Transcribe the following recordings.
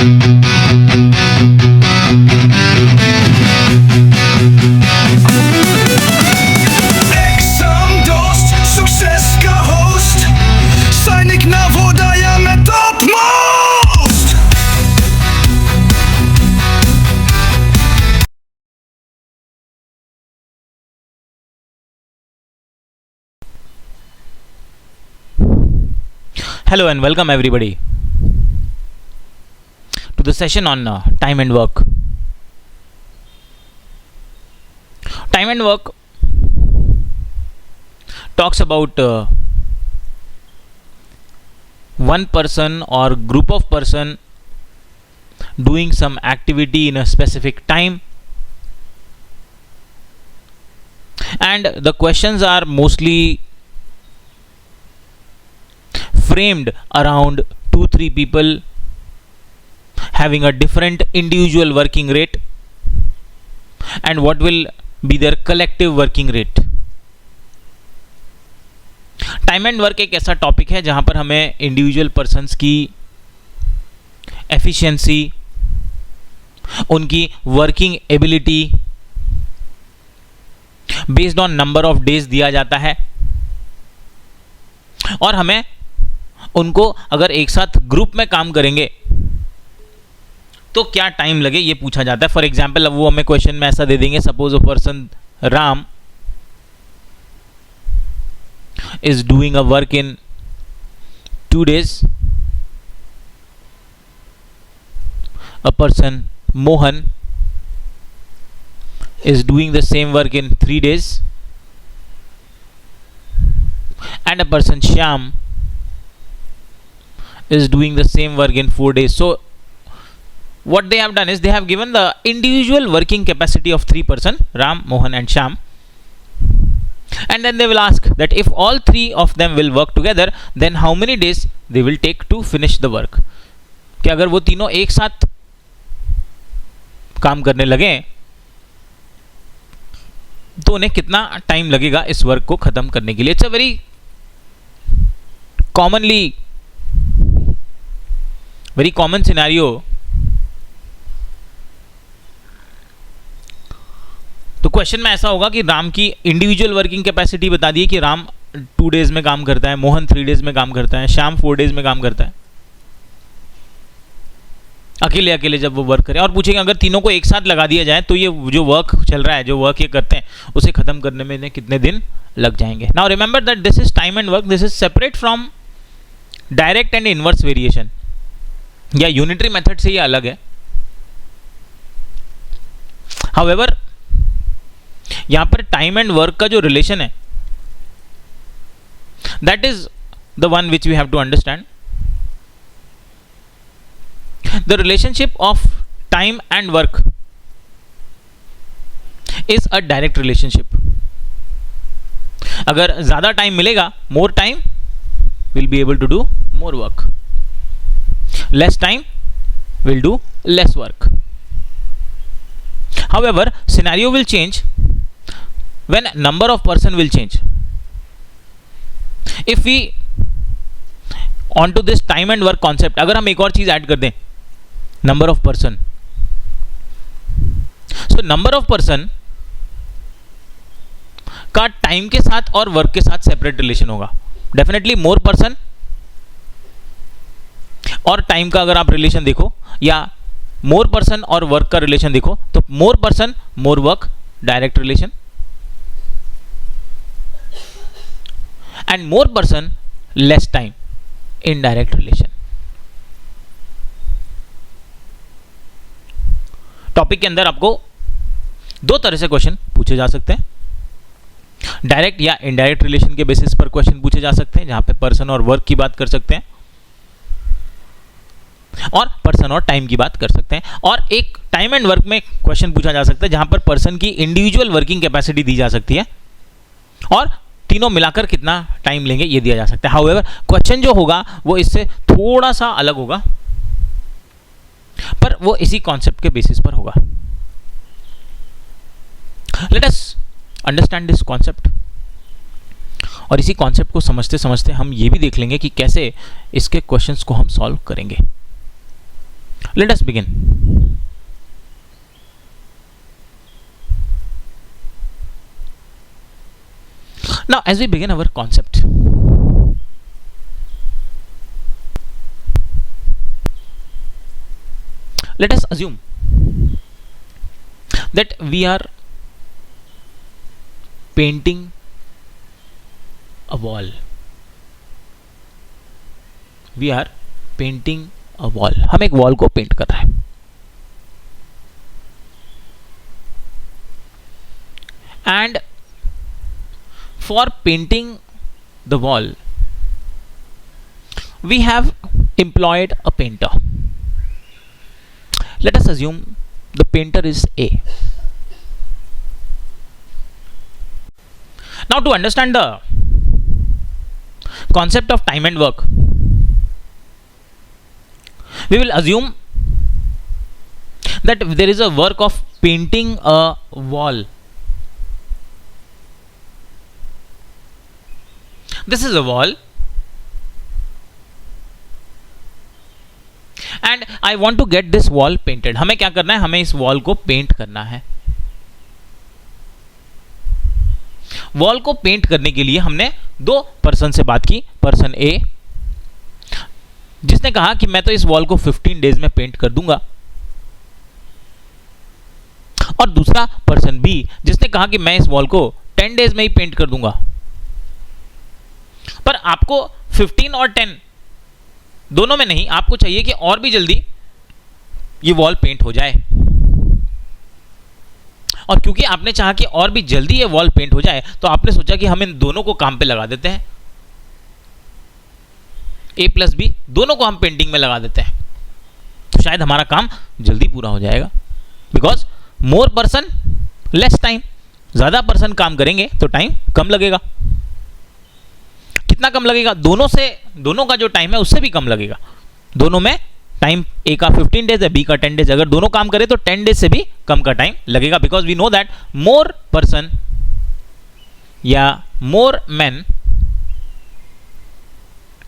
Hello and welcome everybody to the session on time and work. Time and work talks about one person or group of person doing some activity in a specific time, and the questions are mostly framed around 2-3 people having a different individual working rate and what will be their collective working rate. Time and work एक ऐसा topic है जहां पर हमें individual persons की efficiency, उनकी working ability based on number of days दिया जाता है और हमें उनको अगर एक साथ ग्रुप में काम करेंगे तो क्या टाइम लगे ये पूछा जाता है. फॉर एग्जाम्पल अब वो हमें क्वेश्चन में ऐसा दे देंगे, suppose a person Ram is doing a work in 2 days, a person Mohan is doing the same work in 3 days, and a person Shyam is doing the same work in 4 days. So what they have done is they have given the individual working capacity of 3 person, Ram, Mohan and Shyam, and then they will ask that if all 3 of them will work together, then how many days they will take to finish the work. कि अगर वो तीनों एक साथ काम करने लगे तो उन्हें कितना टाइम लगेगा इस वर्क को खत्म करने के लिए. It's a very common scenario. तो क्वेश्चन में ऐसा होगा कि राम की इंडिविजुअल वर्किंग कैपेसिटी बता दी कि राम 2 डेज में काम करता है, मोहन 3 डेज में काम करता है, श्याम 4 डेज में काम करता है, अकेले अकेले जब वो वर्क करे. और पूछेंगे अगर तीनों को एक साथ लगा दिया जाए तो ये जो वर्क चल रहा है, जो वर्क ये करते हैं, उसे खत्म करने में इन्हें कितने दिन लग जाएंगे. Now remember that this is time and work. This is separate from direct and inverse variation या यूनिटरी मेथड से ये अलग है. हाउएवर यहां पर टाइम एंड वर्क का जो रिलेशन है that is the one which we have to understand. The relationship of time and work is a direct relationship. अगर ज्यादा टाइम मिलेगा, more time will be able to do more work, less time will do less work. However, scenario will change when number of person will change. If we onto this time and work concept, अगर हम एक और चीज add कर दें, number of person. So number of person का time के साथ और वर्क के साथ सेपरेट रिलेशन होगा. डेफिनेटली मोर पर्सन और टाइम का अगर आप रिलेशन देखो या मोर पर्सन और वर्क का रिलेशन देखो तो more person more work direct relation and more person less time indirect relation. Topic के अंदर आपको 2 तरह से क्वेश्चन पूछे जा सकते हैं. डायरेक्ट या इनडायरेक्ट रिलेशन के बेसिस पर क्वेश्चन पूछे जा सकते हैं जहां पे पर्सन और वर्क की बात कर सकते हैं और पर्सन और टाइम की बात कर सकते हैं. और एक टाइम एंड वर्क में क्वेश्चन पूछा जा सकता है जहां पर पर्सन की इंडिविजुअल वर्किंग कैपेसिटी दी जा सकती है और तीनों मिलाकर कितना टाइम लेंगे ये दिया जा सकता है. हाउएवर क्वेश्चन जो होगा वो इससे थोड़ा सा अलग होगा पर वो इसी कॉन्सेप्ट के बेसिस पर होगा. Let us understand this concept. और इसी कॉन्सेप्ट को समझते समझते हम ये भी देख लेंगे कि कैसे इसके क्वेश्चंस को हम सॉल्व करेंगे. Let us begin. Now, as we begin our concept, let us assume that we are painting a wall. We are painting a wall. हम एक वॉल को पेंट कर रहे हैं. And for painting the wall, we have employed a painter. Let us assume the painter is A. Now, to understand the concept of time and work, we will assume that there is a work of painting a wall. This is a wall, and I want to get this wall painted. हमें क्या करना है? हमें इस wall को paint करना है. Wall को पेंट करने के लिए हमने दो पर्सन से बात की. पर्सन ए, जिसने कहा कि मैं तो इस वॉल को 15 डेज में पेंट कर दूंगा, और दूसरा पर्सन बी, जिसने कहा कि मैं इस वॉल को 10 डेज में ही पेंट कर दूंगा. पर आपको 15 और 10 दोनों में नहीं, आपको चाहिए कि और भी जल्दी ये वॉल पेंट हो जाए. और क्योंकि आपने चाहा कि और भी जल्दी ये वॉल पेंट हो जाए, तो आपने सोचा कि हम इन दोनों को काम पे लगा देते हैं. ए प्लस बी दोनों को हम पेंटिंग में लगा देते हैं, तो शायद हमारा काम जल्दी पूरा हो जाएगा. Because more person less time. ज्यादा पर्सन काम करेंगे तो टाइम कम लगेगा. कितना कम लगेगा? दोनों का जो टाइम है उससे भी कम लगेगा. दोनों में टाइम, ए का 15 डेज है, बी का 10 डेज. अगर दोनों काम करें तो 10 डेज से भी कम का टाइम लगेगा. Because we know that more person या more man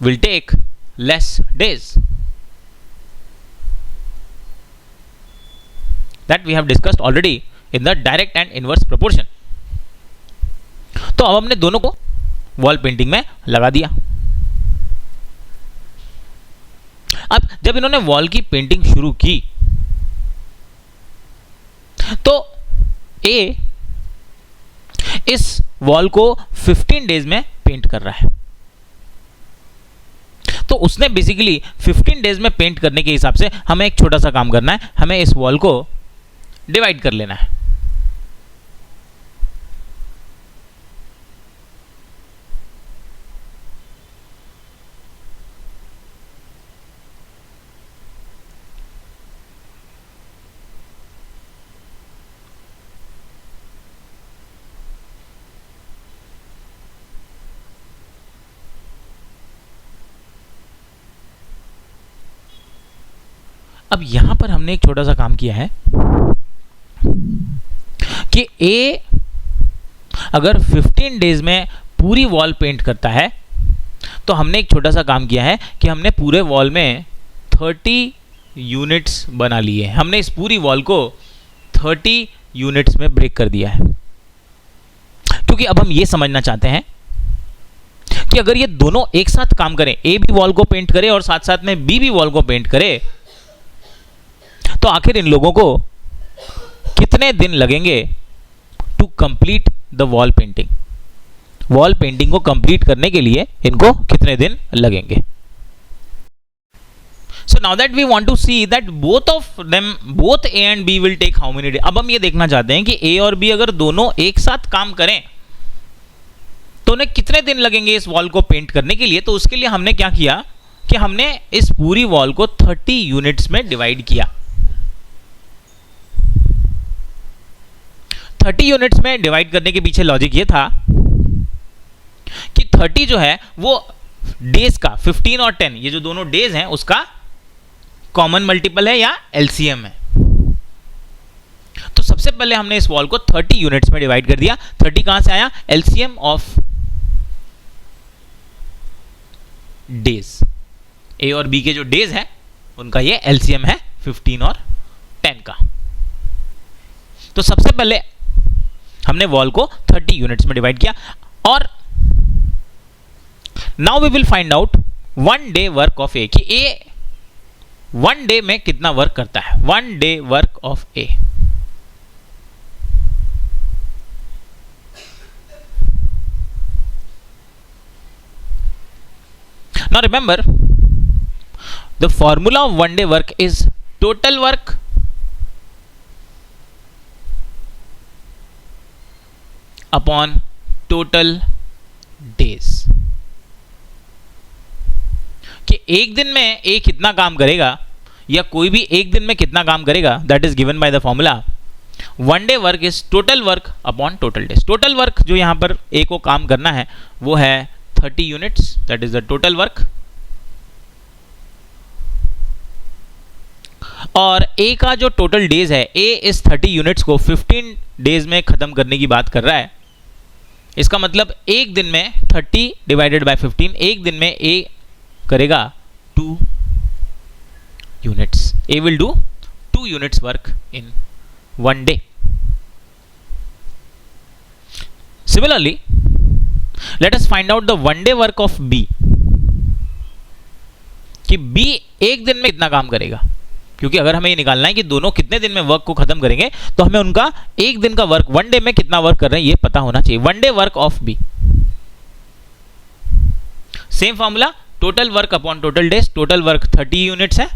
will take less days. That we have discussed already in the direct and inverse proportion. तो अब हमने दोनों को वॉल पेंटिंग में लगा दिया. अब जब इन्होंने वॉल की पेंटिंग शुरू की, तो ए इस वॉल को 15 डेज में पेंट कर रहा है. तो उसने बेसिकली 15 डेज में पेंट करने के हिसाब से हमें एक छोटा सा काम करना है. हमें इस वॉल को डिवाइड कर लेना है. अब यहां पर हमने एक छोटा सा काम किया है कि ए अगर 15 डेज में पूरी वॉल पेंट करता है, तो हमने एक छोटा सा काम किया है कि हमने पूरे वॉल में 30 यूनिट्स बना लिए हैं. हमने इस पूरी वॉल को 30 यूनिट्स में ब्रेक कर दिया है. क्योंकि अब हम ये समझना चाहते हैं कि अगर ये दोनों एक साथ काम करें, ए भी वॉल को पेंट करे और साथ साथ में बी भी वॉल को पेंट करे, तो आखिर इन लोगों को कितने दिन लगेंगे to complete the wall painting. Wall painting को कंप्लीट करने के लिए इनको कितने दिन लगेंगे. So now that we want to see that both of them, both A and B will take how many days. अब हम ये देखना चाहते हैं कि ए और बी अगर दोनों एक साथ काम करें तो उन्हें कितने दिन लगेंगे इस वॉल को पेंट करने के लिए. तो उसके लिए हमने क्या किया कि हमने इस पूरी वॉल को 30 यूनिट्स में डिवाइड किया. 30 यूनिट्स में डिवाइड करने के पीछे लॉजिक ये था कि 30 जो है वो डेज का, 15 और 10 ये जो दोनों डेज हैं उसका कॉमन मल्टीपल है या एलसीएम है. तो सबसे पहले हमने इस वॉल को 30 यूनिट्स में डिवाइड कर दिया. 30 कहां से आया? LCM of days. ए और बी के जो डेज है उनका ये एलसीएम है 15 और 10 का। तो सबसे पहले हमने वॉल को 30 यूनिट्स में डिवाइड किया और now we will find out 1 day work of A, कि ए 1 डे में कितना वर्क करता है। 1 day work of A, now remember the formula of 1 day work is total work upon total days, कि एक दिन में ए कितना काम करेगा या कोई भी एक दिन में कितना काम करेगा, that is given by the formula 1 day work is total work upon total days. Total work जो यहां पर ए को काम करना है वो है 30 units, that is the total work. और ए का जो टोटल डेज है, ए इस 30 यूनिट्स को 15 डेज में खत्म करने की बात कर रहा है। इसका मतलब एक दिन में 30 डिवाइडेड बाय 15, एक दिन में ए करेगा 2 units. A will do 2 units work in 1 day. Similarly let us find out the 1 day work of B, कि B एक दिन में कितना काम करेगा, क्योंकि अगर हमें ये निकालना है कि दोनों कितने दिन में वर्क को खत्म करेंगे तो हमें उनका एक दिन का वर्क 1 डे में कितना वर्क कर रहे हैं ये पता होना चाहिए। 1 day work of B, same formula, total work upon total days. Total work 30 units है,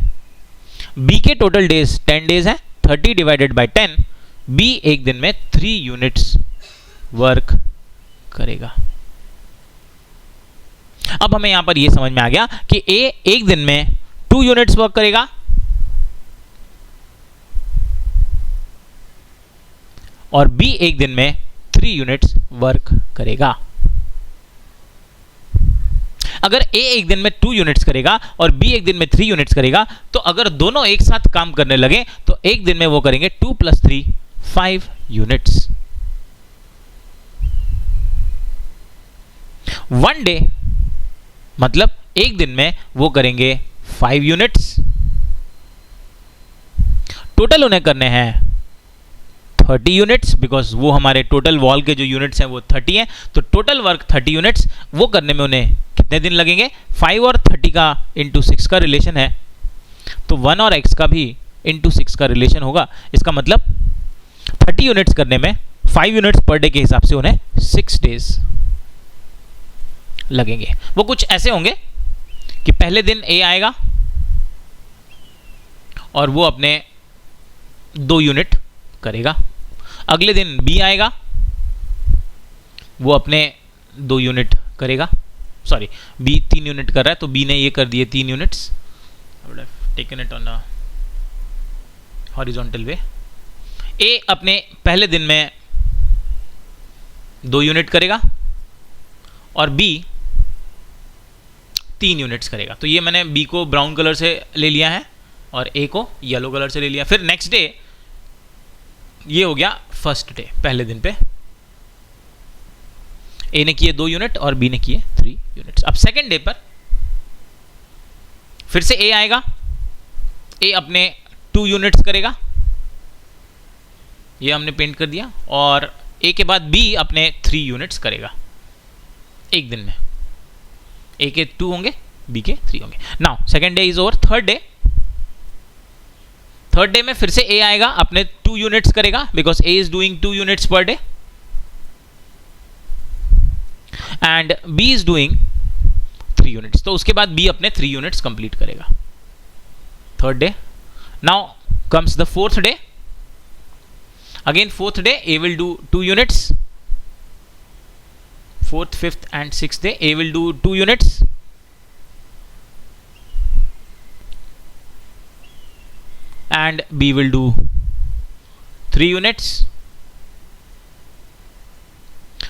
B के टोटल डेज 10 डेज है, 30 डिवाइडेड बाय 10, B एक दिन में 3 यूनिट्स वर्क करेगा। अब हमें यहां पर यह समझ में आ गया कि ए एक दिन में 2 यूनिट्स वर्क करेगा और बी एक दिन में 3 यूनिट्स वर्क करेगा। अगर ए एक दिन में 2 यूनिट्स करेगा और बी एक दिन में 3 यूनिट्स करेगा, तो अगर दोनों एक साथ काम करने लगे तो एक दिन में वो करेंगे 2 + 3 5 यूनिट्स। 1 डे मतलब एक दिन में वो करेंगे 5 यूनिट्स। टोटल उन्हें करने हैं 30 यूनिट्स, बिकॉज वो हमारे टोटल वॉल के जो यूनिट्स हैं वो 30 हैं, तो टोटल वर्क 30 यूनिट्स। वो करने में उन्हें कितने दिन लगेंगे? 5 और 30 का इंटू 6 का रिलेशन है, तो 1 और x का भी इंटू 6 का रिलेशन होगा। इसका मतलब 30 यूनिट्स करने में 5 यूनिट्स पर डे के हिसाब से उन्हें 6 डेज लगेंगे। वो कुछ ऐसे होंगे कि पहले दिन ए आएगा और वो अपने 2 यूनिट करेगा, अगले दिन बी आएगा, वो अपने 2 यूनिट करेगा, सॉरी बी 3 यूनिट कर रहा है तो बी ने ये कर दिए 3 units, taken it on a horizontal way. A अपने पहले दिन में 2 यूनिट करेगा और बी 3 यूनिट्स करेगा। तो ये मैंने बी को ब्राउन कलर से ले लिया है और ए को येलो कलर से ले लिया। फिर नेक्स्ट डे ये हो गया फर्स्ट डे, पहले दिन पे ए ने किए 2 यूनिट और बी ने किए 3 यूनिट्स। अब सेकेंड डे पर फिर से ए आएगा, ए अपने 2 यूनिट्स करेगा, ये हमने पेंट कर दिया, और ए के बाद बी अपने 3 यूनिट्स करेगा एक दिन में। ए के 2 होंगे, बी के 3 होंगे। Now second day is over. Third day में फिर से ए आएगा, अपने 2 यूनिट्स करेगा, because A is doing 2 units per day, and B is doing 3 units. तो उसके बाद बी अपने 3 यूनिट्स कंप्लीट करेगा third day. Now comes the fourth day. Again fourth day A will do 2 units. Fourth, fifth and sixth day A will do 2 units, and B will do 3 units.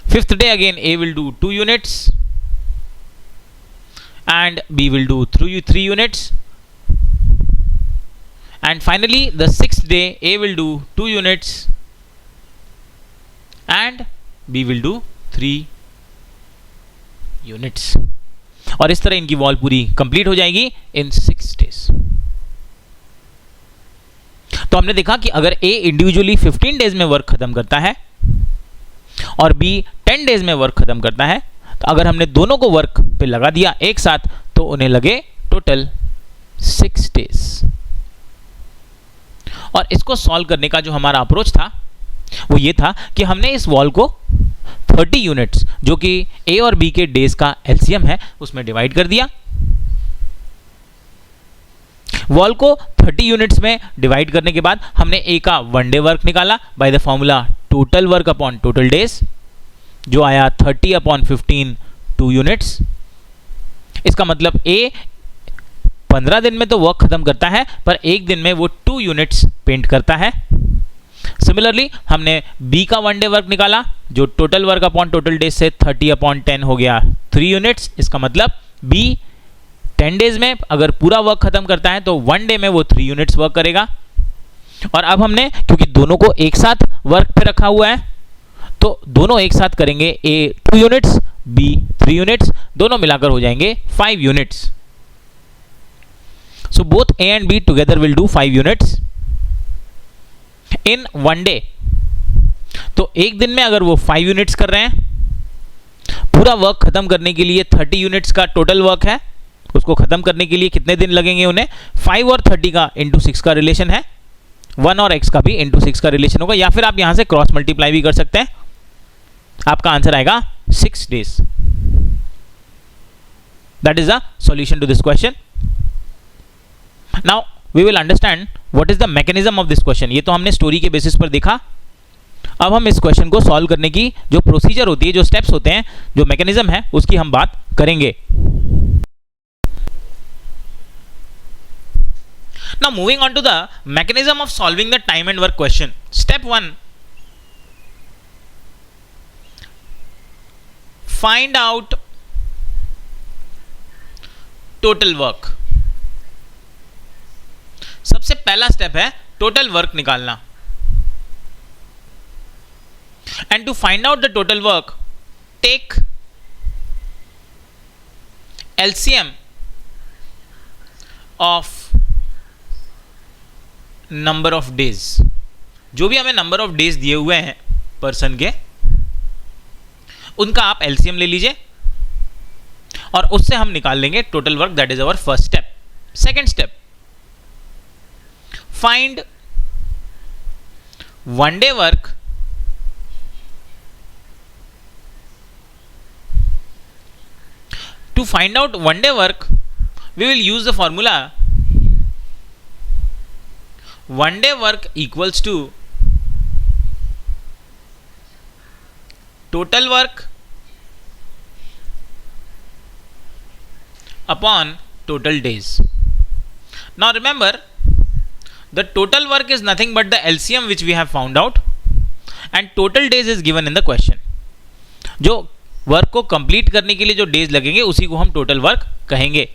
Fifth day again A will do 2 units and B will do 3 units, and finally the sixth day A will do 2 units and B will do 3 units. और इस तरह इनकी wall पूरी complete हो जाएगी इन 6 days. तो हमने देखा कि अगर ए इंडिविजुअली 15 डेज में वर्क खत्म करता है और बी 10 डेज में वर्क खत्म करता है, तो अगर हमने दोनों को वर्क पे लगा दिया एक साथ तो उन्हें लगे टोटल 6 डेज। और इसको सॉल्व करने का जो हमारा अप्रोच था वो ये था कि हमने इस वॉल को 30 यूनिट्स, जो कि ए और बी के डेज का एलसीएम है, उसमें डिवाइड कर दिया। वॉल को 30 यूनिट्स में डिवाइड करने के बाद हमने ए का 1 डे वर्क निकाला by the formula total work upon total days, जो आया 30 अपॉन 15 2 यूनिट्स। इसका मतलब ए 15 दिन में तो वर्क खत्म करता है, पर एक दिन में वो 2 यूनिट्स पेंट करता है। सिमिलरली हमने बी का 1 डे वर्क निकाला, जो total work upon total days से 30 अपॉन 10 हो गया 3 यूनिट्स। इसका मतलब बी 10 डेज में अगर पूरा वर्क खत्म करता है तो 1 डे में वो 3 यूनिट्स वर्क करेगा। और अब हमने, क्योंकि दोनों को एक साथ वर्क पे रखा हुआ है, तो दोनों एक साथ करेंगे, ए 2 यूनिट्स बी 3 यूनिट्स, दोनों मिलाकर हो जाएंगे 5 units. So both A and B together will do 5 units in 1 day. तो एक दिन में अगर वो 5 यूनिट्स कर रहे हैं, पूरा वर्क खत्म करने के लिए 30 यूनिट्स का टोटल वर्क है, उसको खत्म करने के लिए कितने दिन लगेंगे उन्हें? 5 और 30 का इंटू 6 का रिलेशन है, 1 और x का भी इंटू 6 का रिलेशन होगा, या फिर आप यहां से क्रॉस मल्टीप्लाई भी कर सकते हैं। आपका आंसर आएगा 6 days. That is the solution to this question. Now we will understand what is the mechanism of this question. ये तो हमने स्टोरी के बेसिस पर देखा। अब हम इस क्वेश्चन को सॉल्व करने की जो प्रोसीजर होती है, जो स्टेप्स होते हैं, जो मैकेनिज्म है, उसकी हम बात करेंगे। Now moving on to the mechanism of solving the time and work question. Step 1, find out total work. सबसे पहला स्टेप है टोटल वर्क निकालना। And to find out the total work, take LCM of number of days. जो भी हमें number of days दिए हुए हैं पर्सन के, उनका आप एलसीएम ले लीजिए और उससे हम निकाल लेंगे total work. That is our first step. Second step, find 1 day work to find out 1 day work we will use the formula 1 day work equals to total work upon total days. Now remember, the total work is nothing but the LCM which we have found out, and total days is given in the question. जो work को complete करने के लिए जो days लगेंगे उसी को हम टोटल वर्क कहेंगे।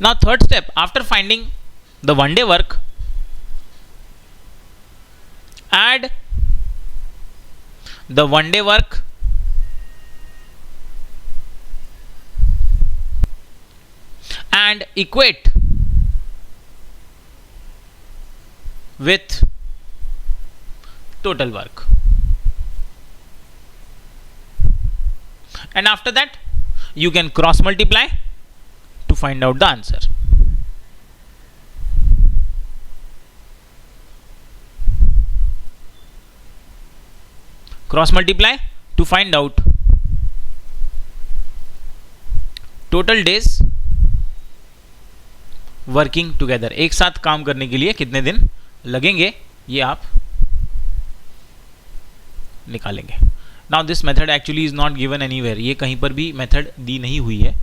Now third step, after finding the 1 day work, add the 1 day work and equate with total work. And after that you can cross multiply to find out the answer. Cross multiply to find out total days working together. एक साथ काम करने के लिए कितने दिन लगेंगे, ये आप निकालेंगे। Now this method actually is not given anywhere. ये कहीं पर भी मेथड दी नहीं हुई है,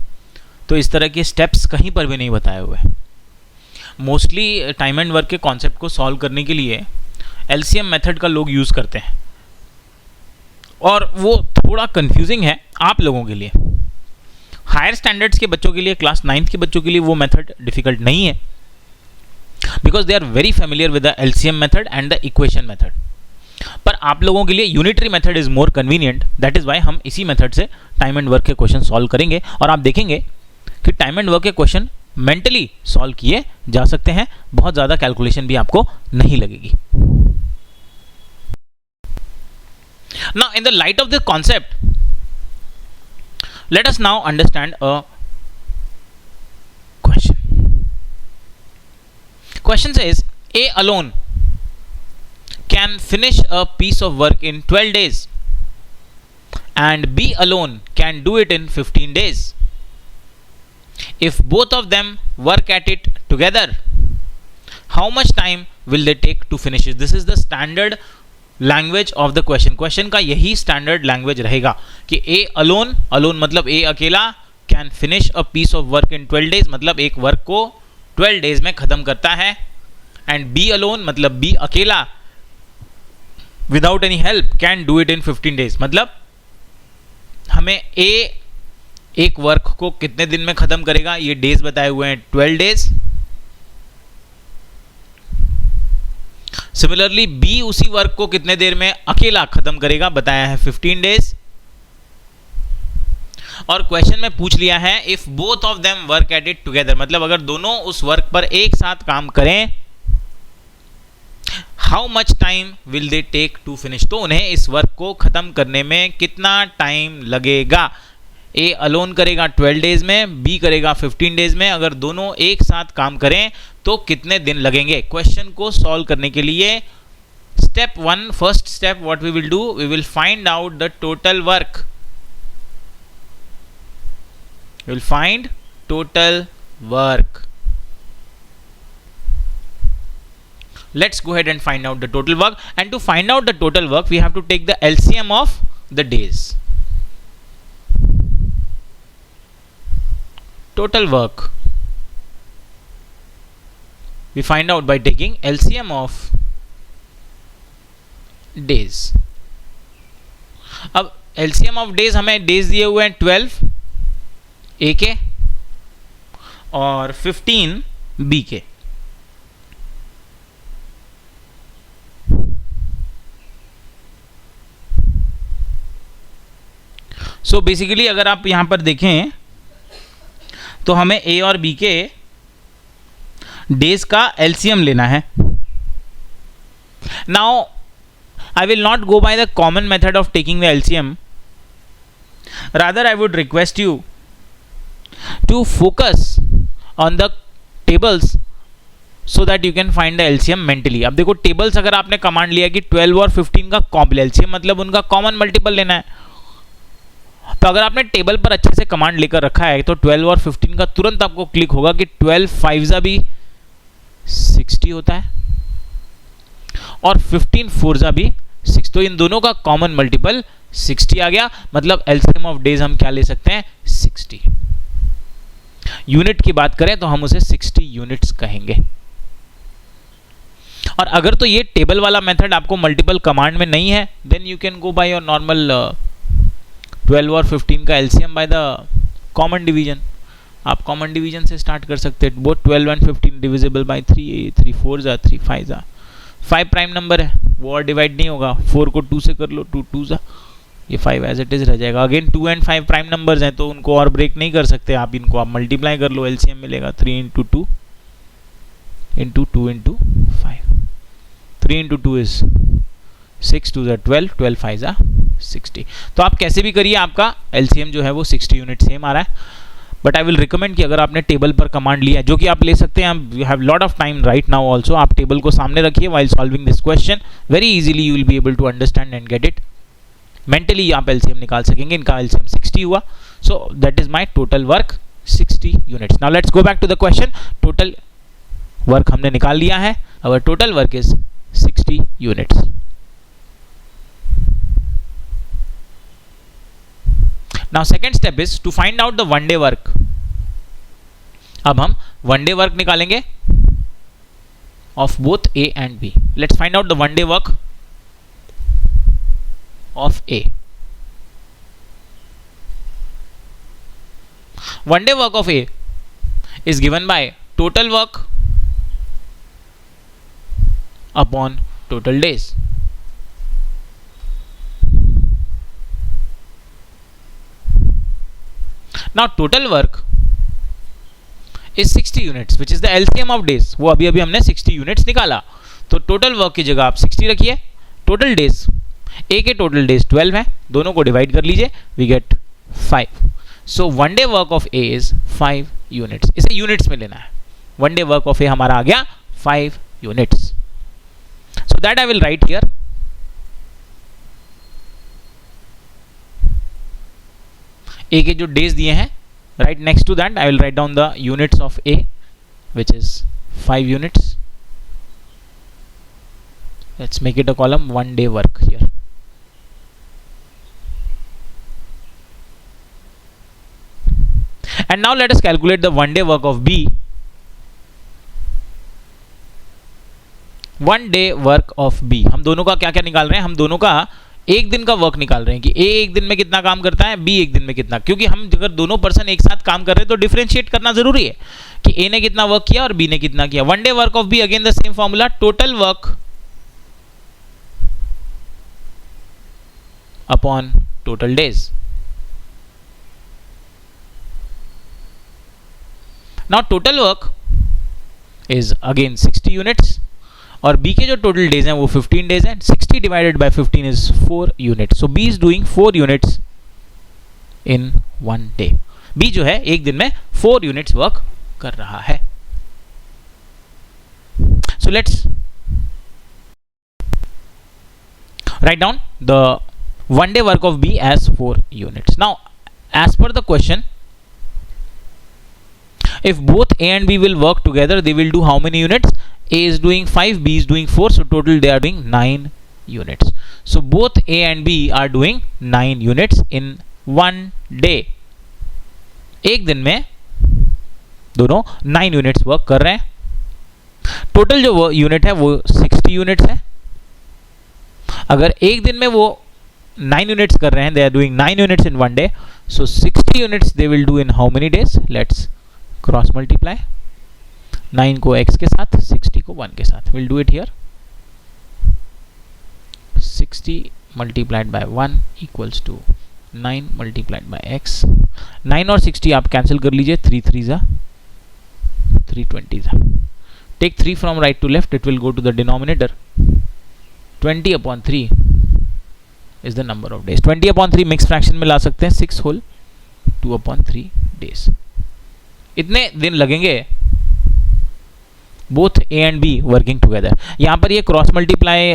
तो इस तरह के स्टेप्स कहीं पर भी नहीं बताए हुए हैं। मोस्टली टाइम एंड वर्क के कॉन्सेप्ट को सॉल्व करने के लिए एलसीएम मेथड का लोग यूज़ करते हैं, और वो थोड़ा कंफ्यूजिंग है आप लोगों के लिए। हायर स्टैंडर्ड्स के बच्चों के लिए, क्लास 9th के बच्चों के लिए वो मेथड डिफिकल्ट नहीं है, because they are very familiar with the LCM method and the equation method. पर आप लोगों के लिए unitary method is more convenient. That is why हम इसी मेथड से टाइम एंड वर्क के क्वेश्चन सॉल्व करेंगे, और आप देखेंगे कि टाइम एंड वर्क के क्वेश्चन मेंटली सॉल्व किए जा सकते हैं, बहुत ज़्यादा कैलकुलेशन भी आपको नहीं लगेगी. Now, in the light of the concept, let us now understand a question. Question says, A alone can finish a piece of work in 12 days and B alone can do it in 15 days. If both of them work at it together, how much time will they take to finish it? This is the standard language of the question. Question का यही standard language रहेगा कि A alone, alone मतलब A अकेला, can finish a piece of work in 12 days मतलब एक work को 12 days में खत्म करता है, and B alone मतलब B अकेला without any help can do it in 15 days मतलब हमें A एक वर्क को कितने दिन में खत्म करेगा, ये डेज बताए हुए हैं 12 डेज. सिमिलरली बी उसी वर्क को कितने देर में अकेला खत्म करेगा, बताया है 15 डेज. और क्वेश्चन में पूछ लिया है if both of them work at it together मतलब अगर दोनों उस वर्क पर एक साथ काम करें, how much time will they take to finish, तो उन्हें इस वर्क को खत्म करने में कितना टाइम लगेगा. ए अलोन करेगा 12 डेज में, बी करेगा 15 डेज में. अगर दोनों एक साथ काम करें तो कितने दिन लगेंगे. क्वेश्चन को सॉल्व करने के लिए step 1, first step what we will do, we will find out the total work. We will find total work. Let's go ahead and find out the total work, and to find out the total work we have to take the LCM of the days. Total work we find out by taking LCM of days. अब LCM of days हमें days दिए हुए हैं 12 A के और 15 B के. So basically अगर आप यहां पर देखें तो हमें ए और बी के डेज का एलसीएम लेना है. Now I will not go by the common method of taking the LCM, rather I would request you to focus on the tables so that you can find the LCM mentally. अब देखो tables अगर आपने command लिया कि 12 और 15 का complex LCM मतलब उनका कॉमन मल्टीपल लेना है, तो अगर आपने टेबल पर अच्छे से कमांड लेकर रखा है तो 12 और 15 का तुरंत आपको क्लिक होगा कि 12 5 भी 60 होता है और 15 4 भी 6. तो इन दोनों का कॉमन मल्टीपल 60 आ गया. मतलब एलसीएम ऑफ डेज हम क्या ले सकते हैं 60. यूनिट की बात करें तो हम उसे 60 यूनिट्स कहेंगे. और अगर तो ये टेबल वाला मेथड आपको मल्टीपल कमांड में नहीं है, then you can go by your normal 12 और 15 का LCM by the common division. आप कॉमन डिवीजन से स्टार्ट कर सकते हैं. बोथ 12 एंड 15 डिविजिबल बाय 3, 3 4 जा 3 5 जा. 5 प्राइम नंबर है वो और डिवाइड नहीं होगा. 4 को 2 से कर लो, 2 2 जा, ये 5 एज इट इज रह जाएगा. अगेन 2 एंड 5 प्राइम नंबर्स हैं तो उनको और ब्रेक नहीं कर सकते आप. इनको आप मल्टीप्लाई कर लो, एलसीएम मिलेगा 3 into 2 into 2 into 5. 3 into 2 is 6 2 जा 12, 12 5 जा 60. तो आप कैसे भी करिए आपका एलसीएम जो है वो 60 यूनिट सेम आ रहा है. बट आई विल रिकमेंड कि अगर आपने टेबल पर कमांड लिया है, जो कि आप ले सकते हैं, you have lot of time right now also, आप टेबल को सामने रखिए while solving this question. Very easily you will be able to understand and get it. Mentally आप एलसीएम निकाल सकेंगे. इनका एलसीएम 60 हुआ, so that is my total work 60 units. Now let's go back to the question. Total work हमने निकाल लिया है. Our total work is 60 units. Now second step is to find out the one day work. अब हम one day work निकालेंगे of both A and B. Let's find out the one day work of A. One day work of A is given by total work upon total days. Now total work is 60 units which is the LCM of days. वो अभी अभी हमने 60 units निकाला, तो total work की जगह आप 60 रखिए. टोटल डेज, ए के टोटल डेज 12 है, दोनों को डिवाइड कर लीजिए, we get 5. So one day work of A is 5 units. इसे यूनिट्स में लेना है. One day work of A हमारा आ गया 5 units. So that I will write here. A के जो डेज दिए हैं, right next to that I will write down the units of A, which is 5 units. Let's make it a column, one day work here. And now let us calculate the one day work of B. One day work of B, हम दोनों का क्या क्या निकाल रहे हैं? हम दोनों का एक दिन का वर्क निकाल रहे हैं कि ए एक दिन में कितना काम करता है, बी एक दिन में कितना. क्योंकि हम अगर दोनों पर्सन एक साथ काम कर रहे हैं तो डिफरेंशिएट करना जरूरी है कि ए ने कितना वर्क किया और बी ने कितना किया. One day work of B, again the same formula, total work upon total days. Now total work is again 60 units और B के जो टोटल डेज हैं वो 15 डेज हैं. 60 divided by 15 is 4 units. So B is doing 4 units in one day. B जो है एक दिन में 4 यूनिट्स वर्क कर रहा है. So let's write down the one day work of B as 4 units. Now as per the question, if both A and B will work together, they will do how many units? A is doing 5, B is doing 4, so total they are doing 9 units. So both A and B are doing 9 units in one day. एक दिन में दोनों 9 units work कर रहे हैं. Total जो unit है वो 60 यूनिट्स है. अगर एक दिन में वो 9 यूनिट्स कर रहे हैं, they are doing 9 units in one day, so 60 units they will do in how many days? Let's cross multiply. 9 को x के साथ, 60 को 1 के साथ. Will do it here. 60 multiplied by 1 equals to 9 multiplied by x. 9 और 60 आप cancel कर लीजिए. 3 3 जा 320 जा. Take 3 from right to left, it will go to the denominator. 20 upon 3 is the number of days. 20 upon 3 mix fraction में ला सकते हैं. 6 होल 2 अपॉन 3 डेज. इतने दिन लगेंगे both A and be working together. यहां पर ये क्रॉस मल्टीप्लाई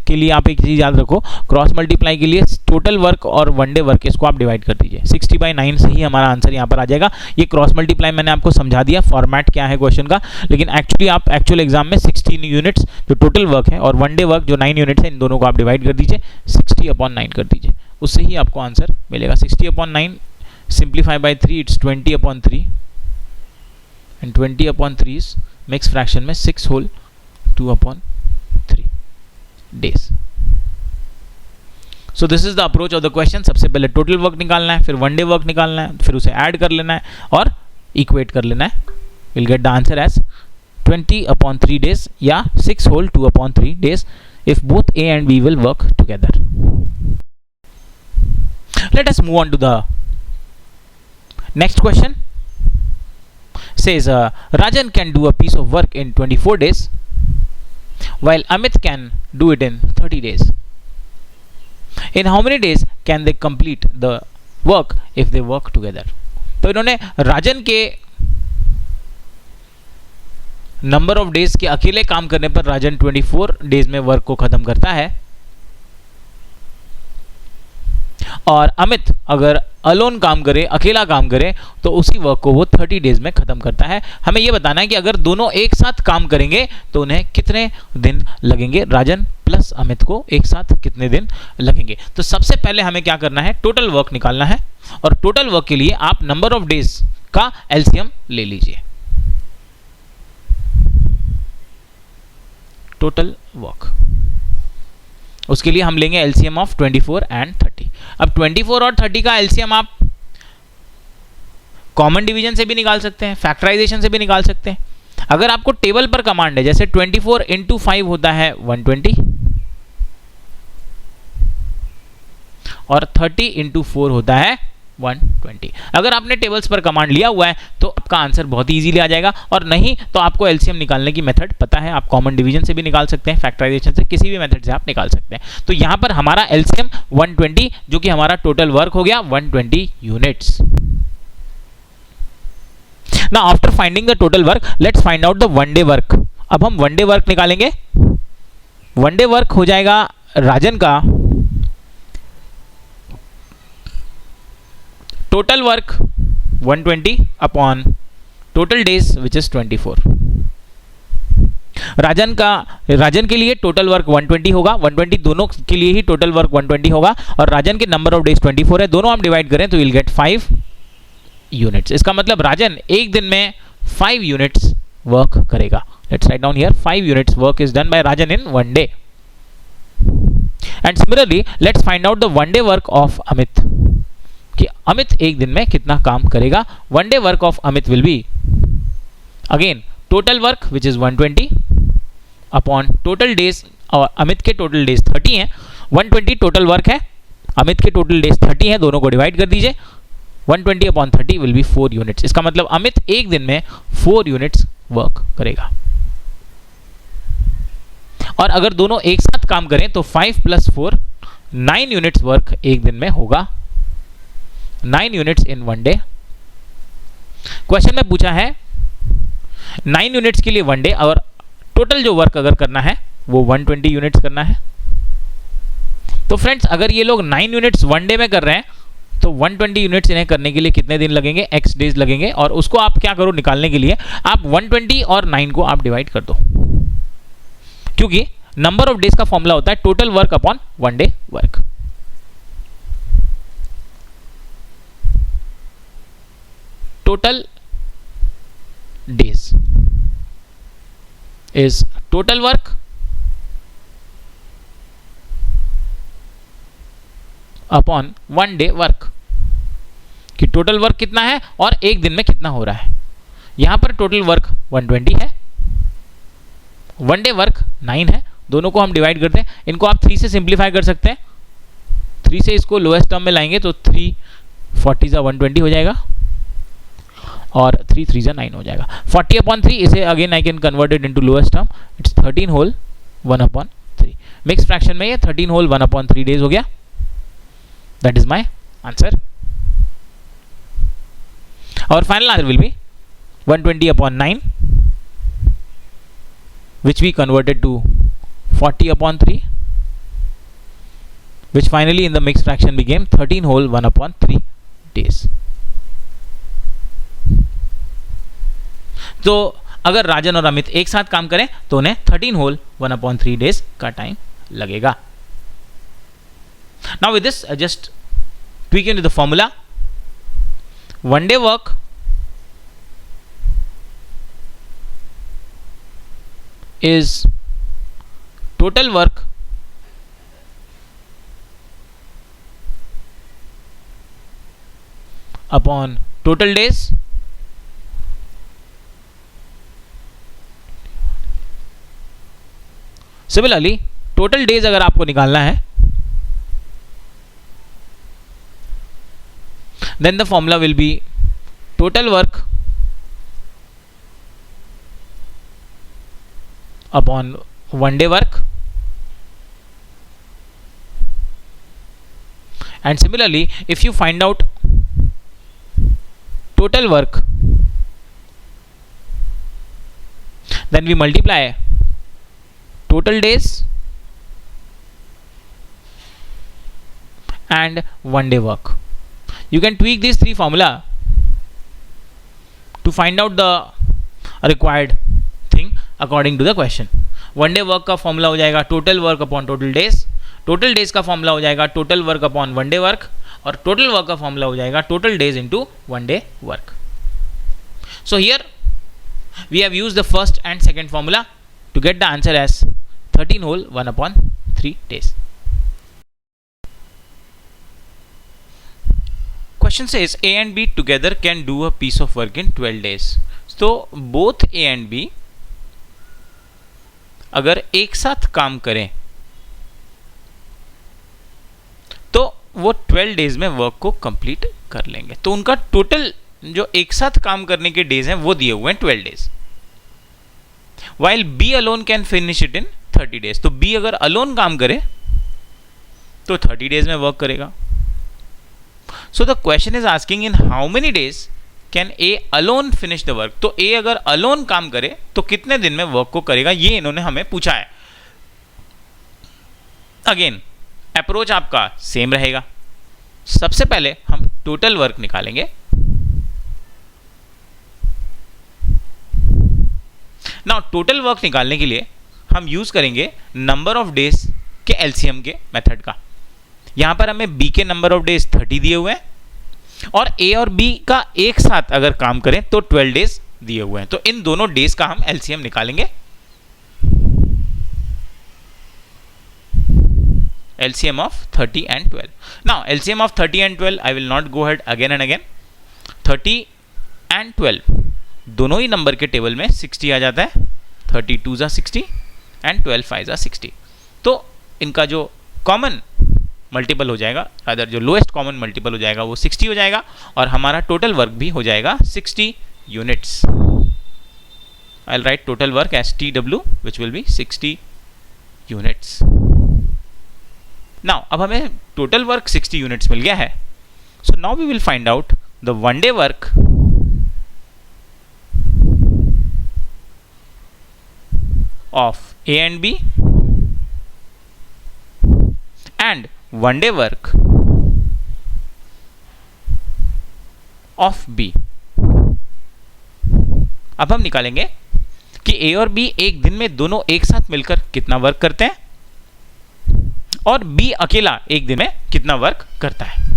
के लिए आप एक चीज याद रखो, क्रॉस मल्टीप्लाई के लिए टोटल वर्क और वन डे वर्क इसको आप डिवाइड कर दीजिए. 60/9 से ही हमारा आंसर यहां पर आ जाएगा. ये क्रॉस मल्टीप्लाई मैंने आपको समझा दिया फॉर्मेट क्या है क्वेश्चन का, लेकिन एक्चुअली आप एक्चुअल एग्जाम में 16 यूनिट्स जो टोटल वर्क है और वन डे वर्क जो 9 यूनिट्स है, इन दोनों को आप डिवाइड कर दीजिए. 60/9 कर दीजिए, उससे ही आपको आंसर मिलेगा. 60/9 simplify bye 3, it's 20/3 and 20/3 is mixed fraction में 6 whole 2/3 days. So this is the approach of the question. सबसे पहले टोटल वर्क निकालना है, फिर वन डे वर्क निकालना है, फिर उसे ऐड कर लेना है और इक्वेट कर लेना है. We'll get the answer as 20/3 days या 6 whole 2/3 days if both A and B will work together. Let us move on to the next question. Says Rajan can do a piece of work in 24 days while Amit can do it in 30 days. In how many days can they complete the work if they work together? तो इन्होंने राजन के number of days के अकेले काम करने पर राजन 24 days में work को खत्म करता है और अमित अगर अलोन काम करे, अकेला काम करे, तो उसी वर्क को वो 30 डेज में खत्म करता है. हमें ये बताना है कि अगर दोनों एक साथ काम करेंगे तो उन्हें कितने दिन लगेंगे. राजन प्लस अमित को एक साथ कितने दिन लगेंगे. तो सबसे पहले हमें क्या करना है, टोटल वर्क निकालना है और टोटल वर्क के लिए आप नंबर ऑफ डेज का एलसीएम ले लीजिए. टोटल वर्क, उसके लिए हम लेंगे एलसीएम ऑफ 24 एंड 30. अब 24 और 30 का एलसीएम आप कॉमन डिवीजन से भी निकाल सकते हैं, फैक्टराइजेशन से भी निकाल सकते हैं. अगर आपको टेबल पर कमांड है, जैसे 24 इंटू 5 होता है 120 और 30 इंटू 4 होता है 120। अगर आपने टेबल्स पर कमांड लिया हुआ है तो आपका आंसर बहुत ही इजीली आ जाएगा, और नहीं तो आपको एलसीएम निकालने की मेथड पता है, आप कॉमन डिवीजन से भी निकाल सकते हैं, फैक्टराइजेशन से, किसी भी मेथड से आप निकाल सकते हैं। तो यहां पर हमारा एलसीएम 120, जो कि हमारा टोटल वर्क हो गया 120 units. Now after finding the total work, let's find out the one day work. अब हम वन डे वर्क निकालेंगे। वन डे वर्क हो जाएगा राजन का total work 120 upon total days which is 24। राजन के लिए टोटल वर्क 120 होगा, 120 दोनों के लिए ही टोटल वर्क 120 होगा, और राजन के नंबर ऑफ डेज 24 है, दोनों हम डिवाइड करें तो विल गेट 5 यूनिट्स। इसका मतलब राजन एक दिन में 5 यूनिट्स वर्क करेगा। Let's write down here 5 units work is done by Rajan in one day. And similarly let's find out the one day work of Amit, कि अमित एक दिन में कितना काम करेगा। One day work of Amit will be again total work which is 120 upon total days, और अमित के total days 30 हैं, 120 टोटल वर्क है, अमित के टोटल डेज 30 हैं, दोनों को डिवाइड कर दीजिए, 120 अपॉन 30 विल बी 4 यूनिट्स। इसका मतलब अमित एक दिन में 4 यूनिट्स वर्क करेगा। और अगर दोनों एक साथ काम करें तो 5 + 4 9 यूनिट्स वर्क एक दिन में होगा, 9 units in one day. Question में पूछा है 9 यूनिट्स के लिए वन डे, और टोटल जो वर्क अगर करना है वो 120 यूनिट्स करना है। तो फ्रेंड्स अगर ये लोग 9 यूनिट्स वन डे में कर रहे हैं तो 120 यूनिट्स इन्हें करने के लिए कितने दिन लगेंगे, x डेज लगेंगे, और उसको आप क्या करो निकालने के लिए, आप 120 और 9 को आप डिवाइड कर दो, क्योंकि नंबर ऑफ डेज का फॉर्मूला होता है total work upon one day work. Total days is total work upon one day work, कि टोटल वर्क कितना है और एक दिन में कितना हो रहा है। यहां पर टोटल वर्क 120 है, वन डे वर्क 9 है, दोनों को हम डिवाइड करते हैं। इनको आप 3 से सिंप्लीफाई कर सकते हैं, 3 से इसको लोएस्ट टर्म में लाएंगे तो 3 40 120 हो जाएगा, और 3 3 9 हो जाएगा। 40 अपॉन 3, इसे again I can convert it into lowest term, it's 13 whole 1 upon 3। Mix fraction में ये 13 होल 1 अपॉन 3 डेज हो गया। दैट इज माई आंसर, और final answer will be 120 upon 9 which we converted to 40 upon 3, which finally in the mixed fraction became 13 whole 1 upon 3 days. तो अगर राजन और अमित एक साथ काम करें तो उन्हें 13 whole 1 upon 3 days का टाइम लगेगा। Now with this just tweak into the formula. One day work is total work upon total days similarly total days अगर आपको निकालना है then the formula will be total work upon one day work, and similarly if you find out total work then we multiply total days and one day work. You can tweak these three formula to find out the required thing according to the question. One day work का formula हो जाएगा total work upon total days, total days का formula हो जाएगा total work upon one day work, और total work का formula हो जाएगा total days into one day work. So here we have used the first and second formula to get the answer as 13 whole 1 upon 3 days. Question says A and B together can do a piece of work in 12 days. So both A and B अगर एक साथ काम करें तो वो 12 days में work को complete कर लेंगे। तो उनका टोटल जो एक साथ काम करने के डेज हैं वो दिए हुए हैं 12 days. While B alone can finish it in 30 days. तो बी अगर अलोन काम करे तो 30 डेज में वर्क करेगा। So the question is asking in how many days can A alone finish the work. तो ए अगर अलोन काम करे तो कितने दिन में वर्क को करेगा, ये इन्होंने हमें पूछा है। अगेन अप्रोच आपका सेम रहेगा। सबसे पहले हम टोटल वर्क निकालेंगे। नाउ टोटल वर्क निकालने के लिए हम यूज करेंगे नंबर ऑफ डेज के एलसीएम के मेथड का। यहां पर हमें बी के नंबर ऑफ डेज 30 दिए हुए हैं और ए और बी का एक साथ अगर काम करें तो 12 डेज दिए हुए हैं। तो इन दोनों डेज का हम एलसीएम निकालेंगे। LCM of 30 and 12. Now LCM of 30 and 12 I will not go ahead again and again. 30 and 12 दोनों ही नंबर के टेबल में 60 आ जाता है। 32 जा 60 and 12 5 जा 60। तो इनका जो कॉमन मल्टीपल हो जाएगा, अदर जो लोएस्ट कॉमन मल्टीपल हो जाएगा वो 60 हो जाएगा और हमारा टोटल वर्क भी हो जाएगा 60 units. I'll write total work as TW which will be 60 units. Now अब हमें टोटल वर्क 60 यूनिट्स मिल गया है। So now we will find out the one day work of A and B and one day work of B. अब हम निकालेंगे कि ए और बी एक दिन में दोनों एक साथ मिलकर कितना वर्क करते हैं और बी अकेला एक दिन में कितना वर्क करता है।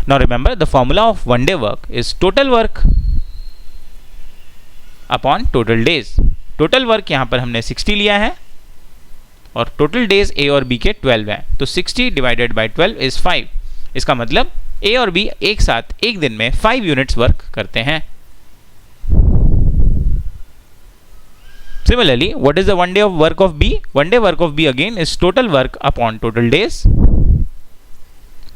Now remember the formula of one day work is total work upon total days. Total work यहां पर हमने 60 लिया है और टोटल डेज ए और बी के 12 है। तो 60 डिवाइडेड बाय 12 इज 5। इसका मतलब ए और बी एक साथ एक दिन में 5 यूनिट्स वर्क करते हैं। Similarly, what is the one day of work of B? One day work of B again is total work upon total days.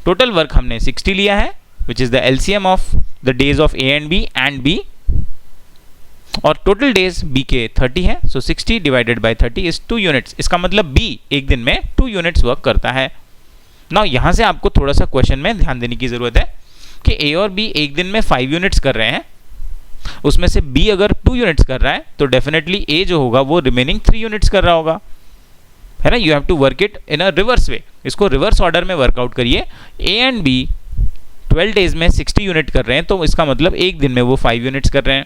Total work हमने 60 लिया है, which is the LCM of the days of A and B and B. और total days B के 30 है, so 60 divided by 30 is 2 units. इसका मतलब B एक दिन में 2 units वर्क करता है। Now यहाँ से आपको थोड़ा सा क्वेश्चन में ध्यान देने की जरूरत है कि A और B एक दिन में 5 यूनिट्स कर रहे हैं, उसमें से B अगर 2 यूनिट्स कर रहा है तो डेफिनेटली A जो होगा वो रिमेनिंग 3 यूनिट्स कर रहा होगा, है ना। You have to work it in a reverse way. इसको रिवर्स ऑर्डर में वर्कआउट करिए। A एंड B 12 डेज में 60 यूनिट कर रहे हैं तो इसका मतलब एक दिन में वो 5 यूनिट्स कर रहे हैं।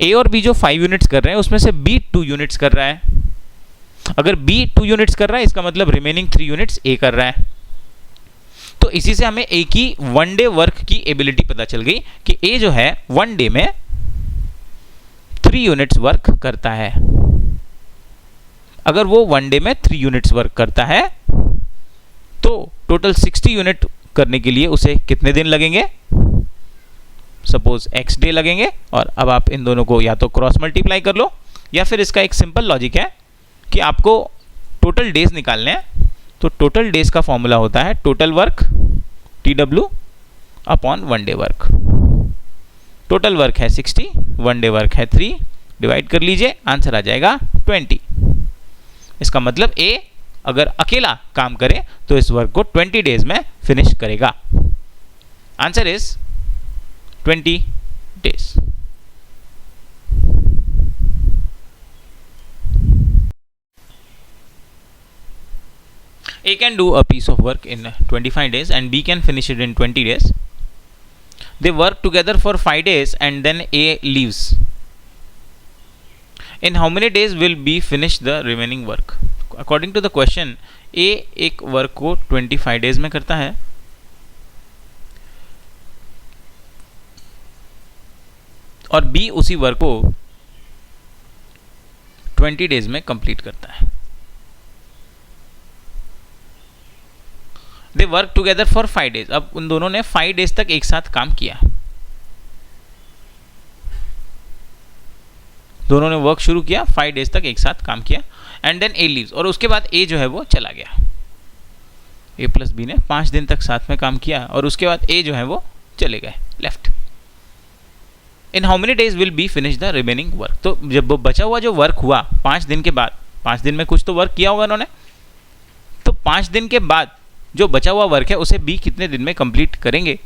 A और B जो 5 यूनिट्स कर रहे हैं उसमें से B 2 यूनिट्स कर रहा है। अगर B 2 यूनिट्स कर रहा है इसका मतलब रिमेनिंग 3 यूनिट्स A कर रहा है। तो इसी से हमें ए की वन डे वर्क की एबिलिटी पता चल गई कि ए जो है वन डे में 3 यूनिट्स वर्क करता है। अगर वो वन डे में 3 यूनिट्स वर्क करता है तो टोटल 60 यूनिट करने के लिए उसे कितने दिन लगेंगे? सपोज x डे लगेंगे। और अब आप इन दोनों को या तो क्रॉस मल्टीप्लाई कर लो या फिर इसका एक सिंपल लॉजिक है कि आपको टोटल डेज निकालने हैं। तो टोटल डेज का फॉर्मूला होता है total work TW upon one day work. Total work है 60, वन डे वर्क है 3, डिवाइड कर लीजिए, आंसर आ जाएगा 20। इसका मतलब A अगर अकेला काम करे तो इस वर्क को 20 डेज में फिनिश करेगा। Answer is 20 days. A can do a piece of work in 25 days and B can finish it in 20 days. They work together for 5 days and then A leaves. In how many days will B finish the remaining work? According to the question, A एक work को 25 days में करता है और B उसी work को 20 days में complete करता है। They work together for 5 days. अब उन दोनों ने 5 डेज तक एक साथ काम किया। दोनों ने वर्क शुरू किया, 5 डेज तक एक साथ काम किया एंड देन ए लीव्स। और उसके बाद ए जो है वो चला गया। ए प्लस बी ने 5 दिन तक साथ में काम किया और उसके बाद ए जो है वो चले गए left. In how many days will be finish the remaining work. तो जब वो बचा हुआ जो वर्क हुआ 5 दिन के बाद, 5 दिन में कुछ तो वर्क किया होगा उन्होंने, तो 5 दिन के बाद जो बचा हुआ वर्क है उसे बी कितने दिन में कंप्लीट करेंगे,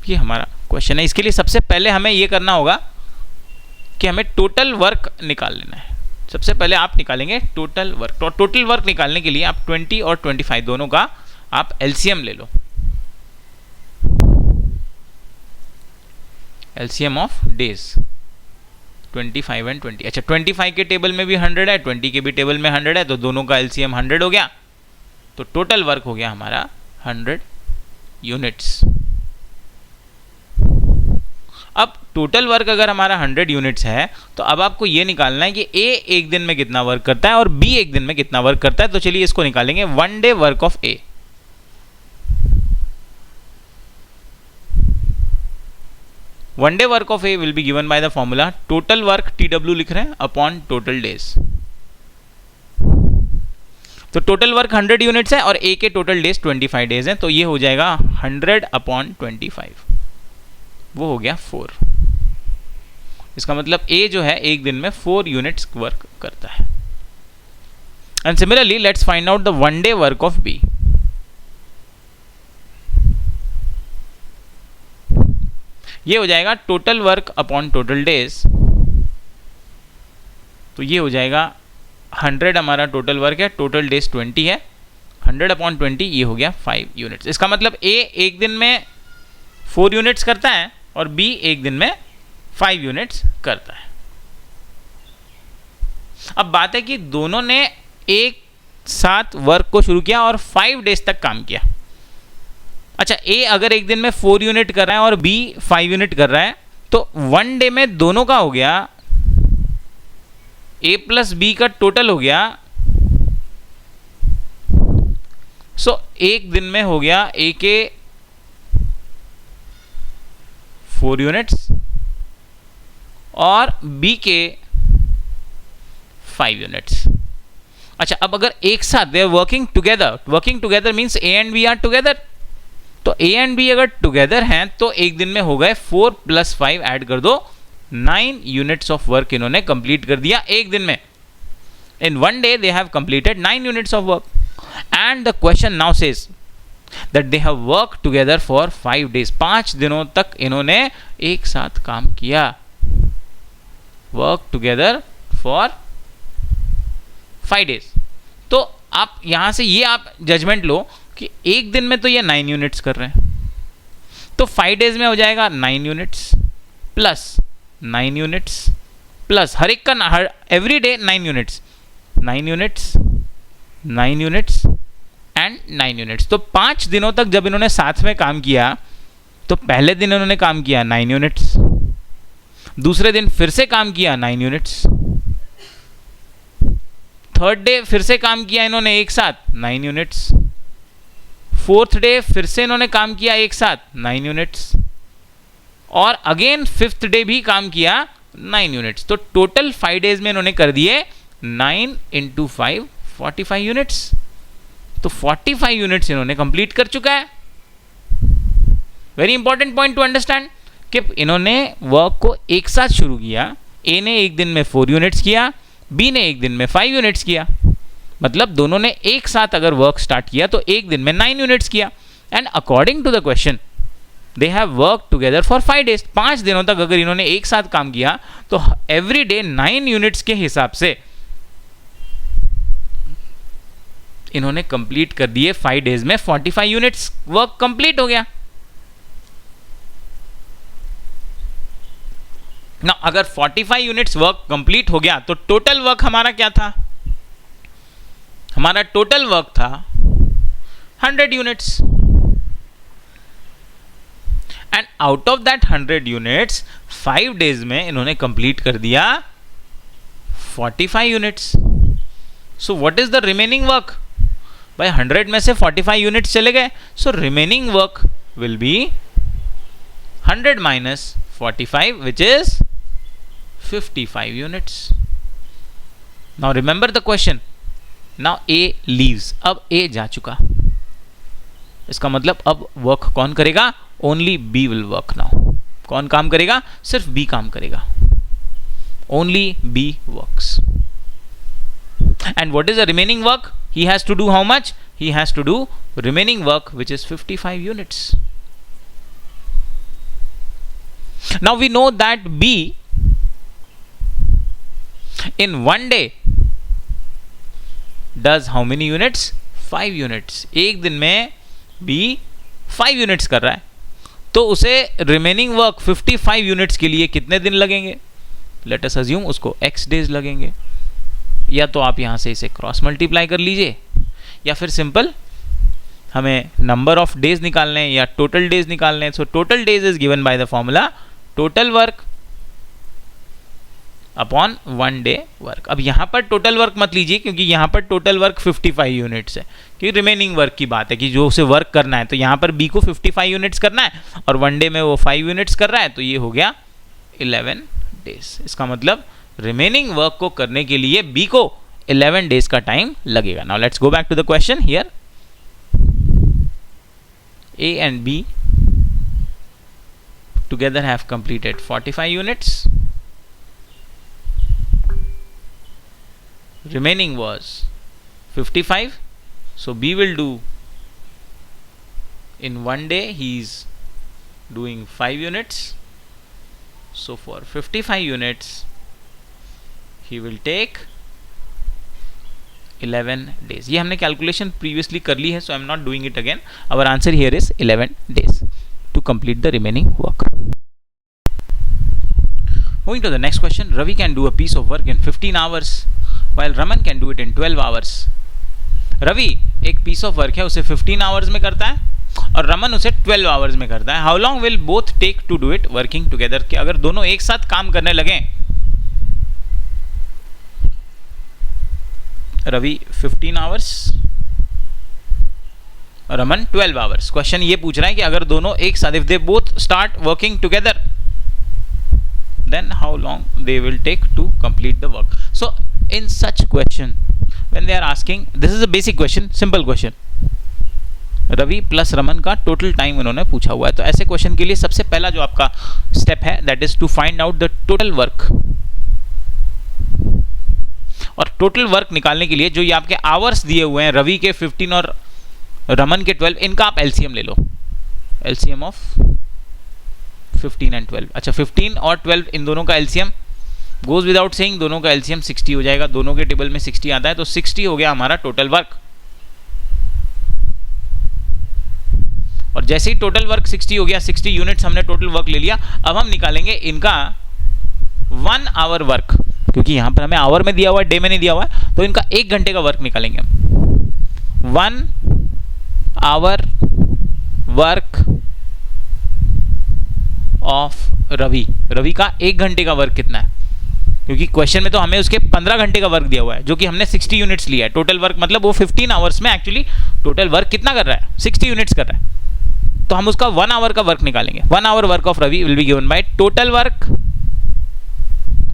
ये हमारा क्वेश्चन है। इसके लिए सबसे पहले हमें ये करना होगा कि हमें टोटल वर्क निकाल लेना है। सबसे पहले आप निकालेंगे टोटल वर्क। तो टोटल वर्क निकालने के लिए आप 20 और 25 दोनों का आप एलसीएम ले लो, एलसीएम ऑफ डेज 25 एंड 20। अच्छा 25 के टेबल में भी 100 है, 20 के भी टेबल में 100 है, तो दोनों का एलसीएम 100 हो गया, तो टोटल वर्क हो गया हमारा 100 यूनिट्स। अब टोटल वर्क अगर हमारा 100 यूनिट्स है तो अब आपको ये निकालना है कि ए एक दिन में कितना वर्क करता है और बी एक दिन में कितना वर्क करता है। तो चलिए इसको निकालेंगे, 1 day work of A. One day work of A will be given by the formula total work TW लिख रहे हैं अपॉन टोटल डेज। तो टोटल वर्क 100 यूनिट्स है और ए के टोटल डेज 25 डेज हैं, तो ये हो जाएगा 100 अपॉन 25, वो हो गया 4। इसका मतलब ए जो है एक दिन में 4 यूनिट्स वर्क करता है। And similarly let's find out the 1 day work of B. ये हो जाएगा total work upon total days, तो ये हो जाएगा 100 हमारा टोटल वर्क है, टोटल डेज 20 है, 100 अपॉन 20 ये हो गया 5 यूनिट्स। इसका मतलब ए एक दिन में 4 यूनिट्स करता है और बी एक दिन में 5 यूनिट्स करता है। अब बात है कि दोनों ने एक साथ वर्क को शुरू किया और 5 डेज तक काम किया। अच्छा ए अगर एक दिन में 4 यूनिट कर रहा है और बी 5 यूनिट कर रहा है, तो 1 डे में दोनों का हो गया, ए प्लस बी का टोटल हो गया। सो एक दिन में हो गया ए के 4 यूनिट्स और बी के 5 यूनिट्स। अच्छा अब अगर एक साथ they are working together means A and B are together, तो ए एंड बी अगर टुगेदर हैं तो एक दिन में हो गए 4 + 5 ऐड कर दो, 9 यूनिट्स ऑफ वर्क इन्होंने कंप्लीट कर दिया एक दिन में। इन 1 day they have completed 9 units of work and the question now says that they have work together for 5 days. 5 दिनों तक इन्होंने एक साथ काम किया, वर्क टुगेदर फॉर 5 डेज। तो आप यहां से ये आप जजमेंट लो कि एक दिन में तो ये 9 यूनिट्स कर रहे हैं, तो 5 डेज में हो जाएगा 9 यूनिट्स प्लस 9 यूनिट्स प्लस हर एक का हर every day 9 units, 9 units, 9 units and 9 units. तो 5 दिनों तक जब इन्होंने साथ में काम किया, तो पहले दिन इन्होंने काम किया 9 यूनिट्स, दूसरे दिन फिर से काम किया 9 यूनिट्स, थर्ड डे फिर से काम किया इन्होंने एक साथ 9 यूनिट्स, फोर्थ डे फिर से इन्होंने काम किया एक साथ 9 यूनिट्स और अगेन फिफ्थ डे भी काम किया 9 यूनिट्स। तो टोटल 5 डेज में इन्होंने कर दिए 9 × 5 45 यूनिट्स। तो 45 यूनिट्स इन्होंने कंप्लीट कर चुका है। Very important point two understand कि इन्होंने वर्क को एक साथ शुरू किया। ए ने एक दिन में 4 यूनिट्स किया, बी ने एक दिन में 5 यूनिट्स किया, मतलब दोनों ने एक साथ अगर वर्क स्टार्ट किया तो एक दिन में 9 यूनिट्स किया। And according to the question they have work together for 5 days. 5 दिनों तक अगर इन्होंने एक साथ काम किया तो एवरी डे 9 यूनिट्स के हिसाब से इन्होंने कंप्लीट कर दिए। 5 डेज में 45 यूनिट्स वर्क कंप्लीट हो गया ना। अगर 45 यूनिट्स वर्क कंप्लीट हो गया तो टोटल वर्क हमारा क्या था? हमारा टोटल वर्क था 100 units and out of that 100 units 5 days में इन्होंने कंप्लीट कर दिया 45 units. So what is the remaining work? भाई 100 में से 45 यूनिट्स चले गए, so remaining work will be 100 minus 45 which is 55 units. Now remember the question. Now A leaves. अब A जा चुका, इसका मतलब अब वर्क कौन करेगा? Only B will work now. कौन काम करेगा? सिर्फ बी काम करेगा. Only B works. And what is the remaining work? He has to do how much? He has to do remaining work, which is 55 units. Now we know that B in one day does how many units? 5 units. एक दिन में B 5 units कर रहा है, तो उसे remaining work 55 units के लिए कितने दिन लगेंगे? Let us assume उसको x days लगेंगे. या तो आप यहाँ से इसे क्रॉस मल्टीप्लाई कर लीजिए, या फिर सिंपल हमें नंबर ऑफ डेज निकालने हैं या टोटल डेज निकालने हैं. So total days is given by the formula total work upon one day work. अब यहाँ पर टोटल वर्क मत लीजिए, क्योंकि यहाँ पर टोटल वर्क 55 यूनिट्स है, क्योंकि रिमेनिंग वर्क की बात है कि जो उसे वर्क करना है. तो यहाँ पर बी को 55 यूनिट्स करना है और वन डे में वो 5 यूनिट्स कर रहा है, तो ये हो गया 11 डेज. इसका मतलब रिमेनिंग वर्क को करने के लिए बी को 11 डेज का टाइम लगेगा. Now let's go back to the question. Here A and B together have completed 45 units. Remaining was 55. So B will do in one day he is doing 5 units. So for 55 units he will take 11 days. ये हमने calculation previously कर ली है, so I am not doing it again. Our answer here is 11 days to complete the remaining work. Moving to the next question. Ravi can do a piece of work in 15 hours. While Raman can do it in 12 hours. Ravi एक piece of work है उसे 15 hours में करता है और रमन उसे 12 hours में करता है. How long will both take to do it working together? कि अगर दोनों एक साथ काम करने लगे, रवि 15 आवर्स और रमन 12 आवर्स. क्वेश्चन ये पूछ रहा है कि अगर दोनों एक साथ, if they both start working together, then how long they will take to complete the work. So in such question, when they are asking, this is a basic question, simple question. Ravi plus Raman का total time उन्होंने पूछा हुआ है. तो ऐसे question के लिए सबसे पहला जो आपका स्टेप है, that is to find out the total work. और टोटल वर्क निकालने के लिए जो ये आपके आवर्स दिए हुए हैं, रवि के 15 और रमन के 12, इनका आप एलसीएम ले लो. LCM of 15 and 12. अच्छा, 15 और 12 इन दोनों का एलसीएम गोज विदाउट सेइंग, दोनों का एलसीएम 60 हो जाएगा. दोनों के टेबल में 60 आता है, तो 60 हो गया हमारा टोटल वर्क. और जैसे ही टोटल वर्क 60 हो गया, 60 यूनिट्स हमने टोटल वर्क ले लिया. अब हम निकालेंगे इनका 1 आवर वर्क, क्योंकि यहां पर हमें आवर में दिया हुआ है, डे में नहीं दिया हुआ है. तो इनका 1 घंटे का वर्क निकालेंगे हम. 1 hour work of Ravi. Ravi का 1 घंटे का वर्क कितना है? क्योंकि क्वेश्चन में तो हमें उसके 15 घंटे का वर्क दिया हुआ है, जो कि हमने 60 यूनिट्स लिया है. टोटल वर्क मतलब वो 15 आवर्स में एक्चुअली टोटल वर्क कितना कर रहा है? 60 यूनिट्स कर रहा है. तो हम उसका 1 आवर का वर्क निकालेंगे. 1 hour work of Ravi will be given by total work.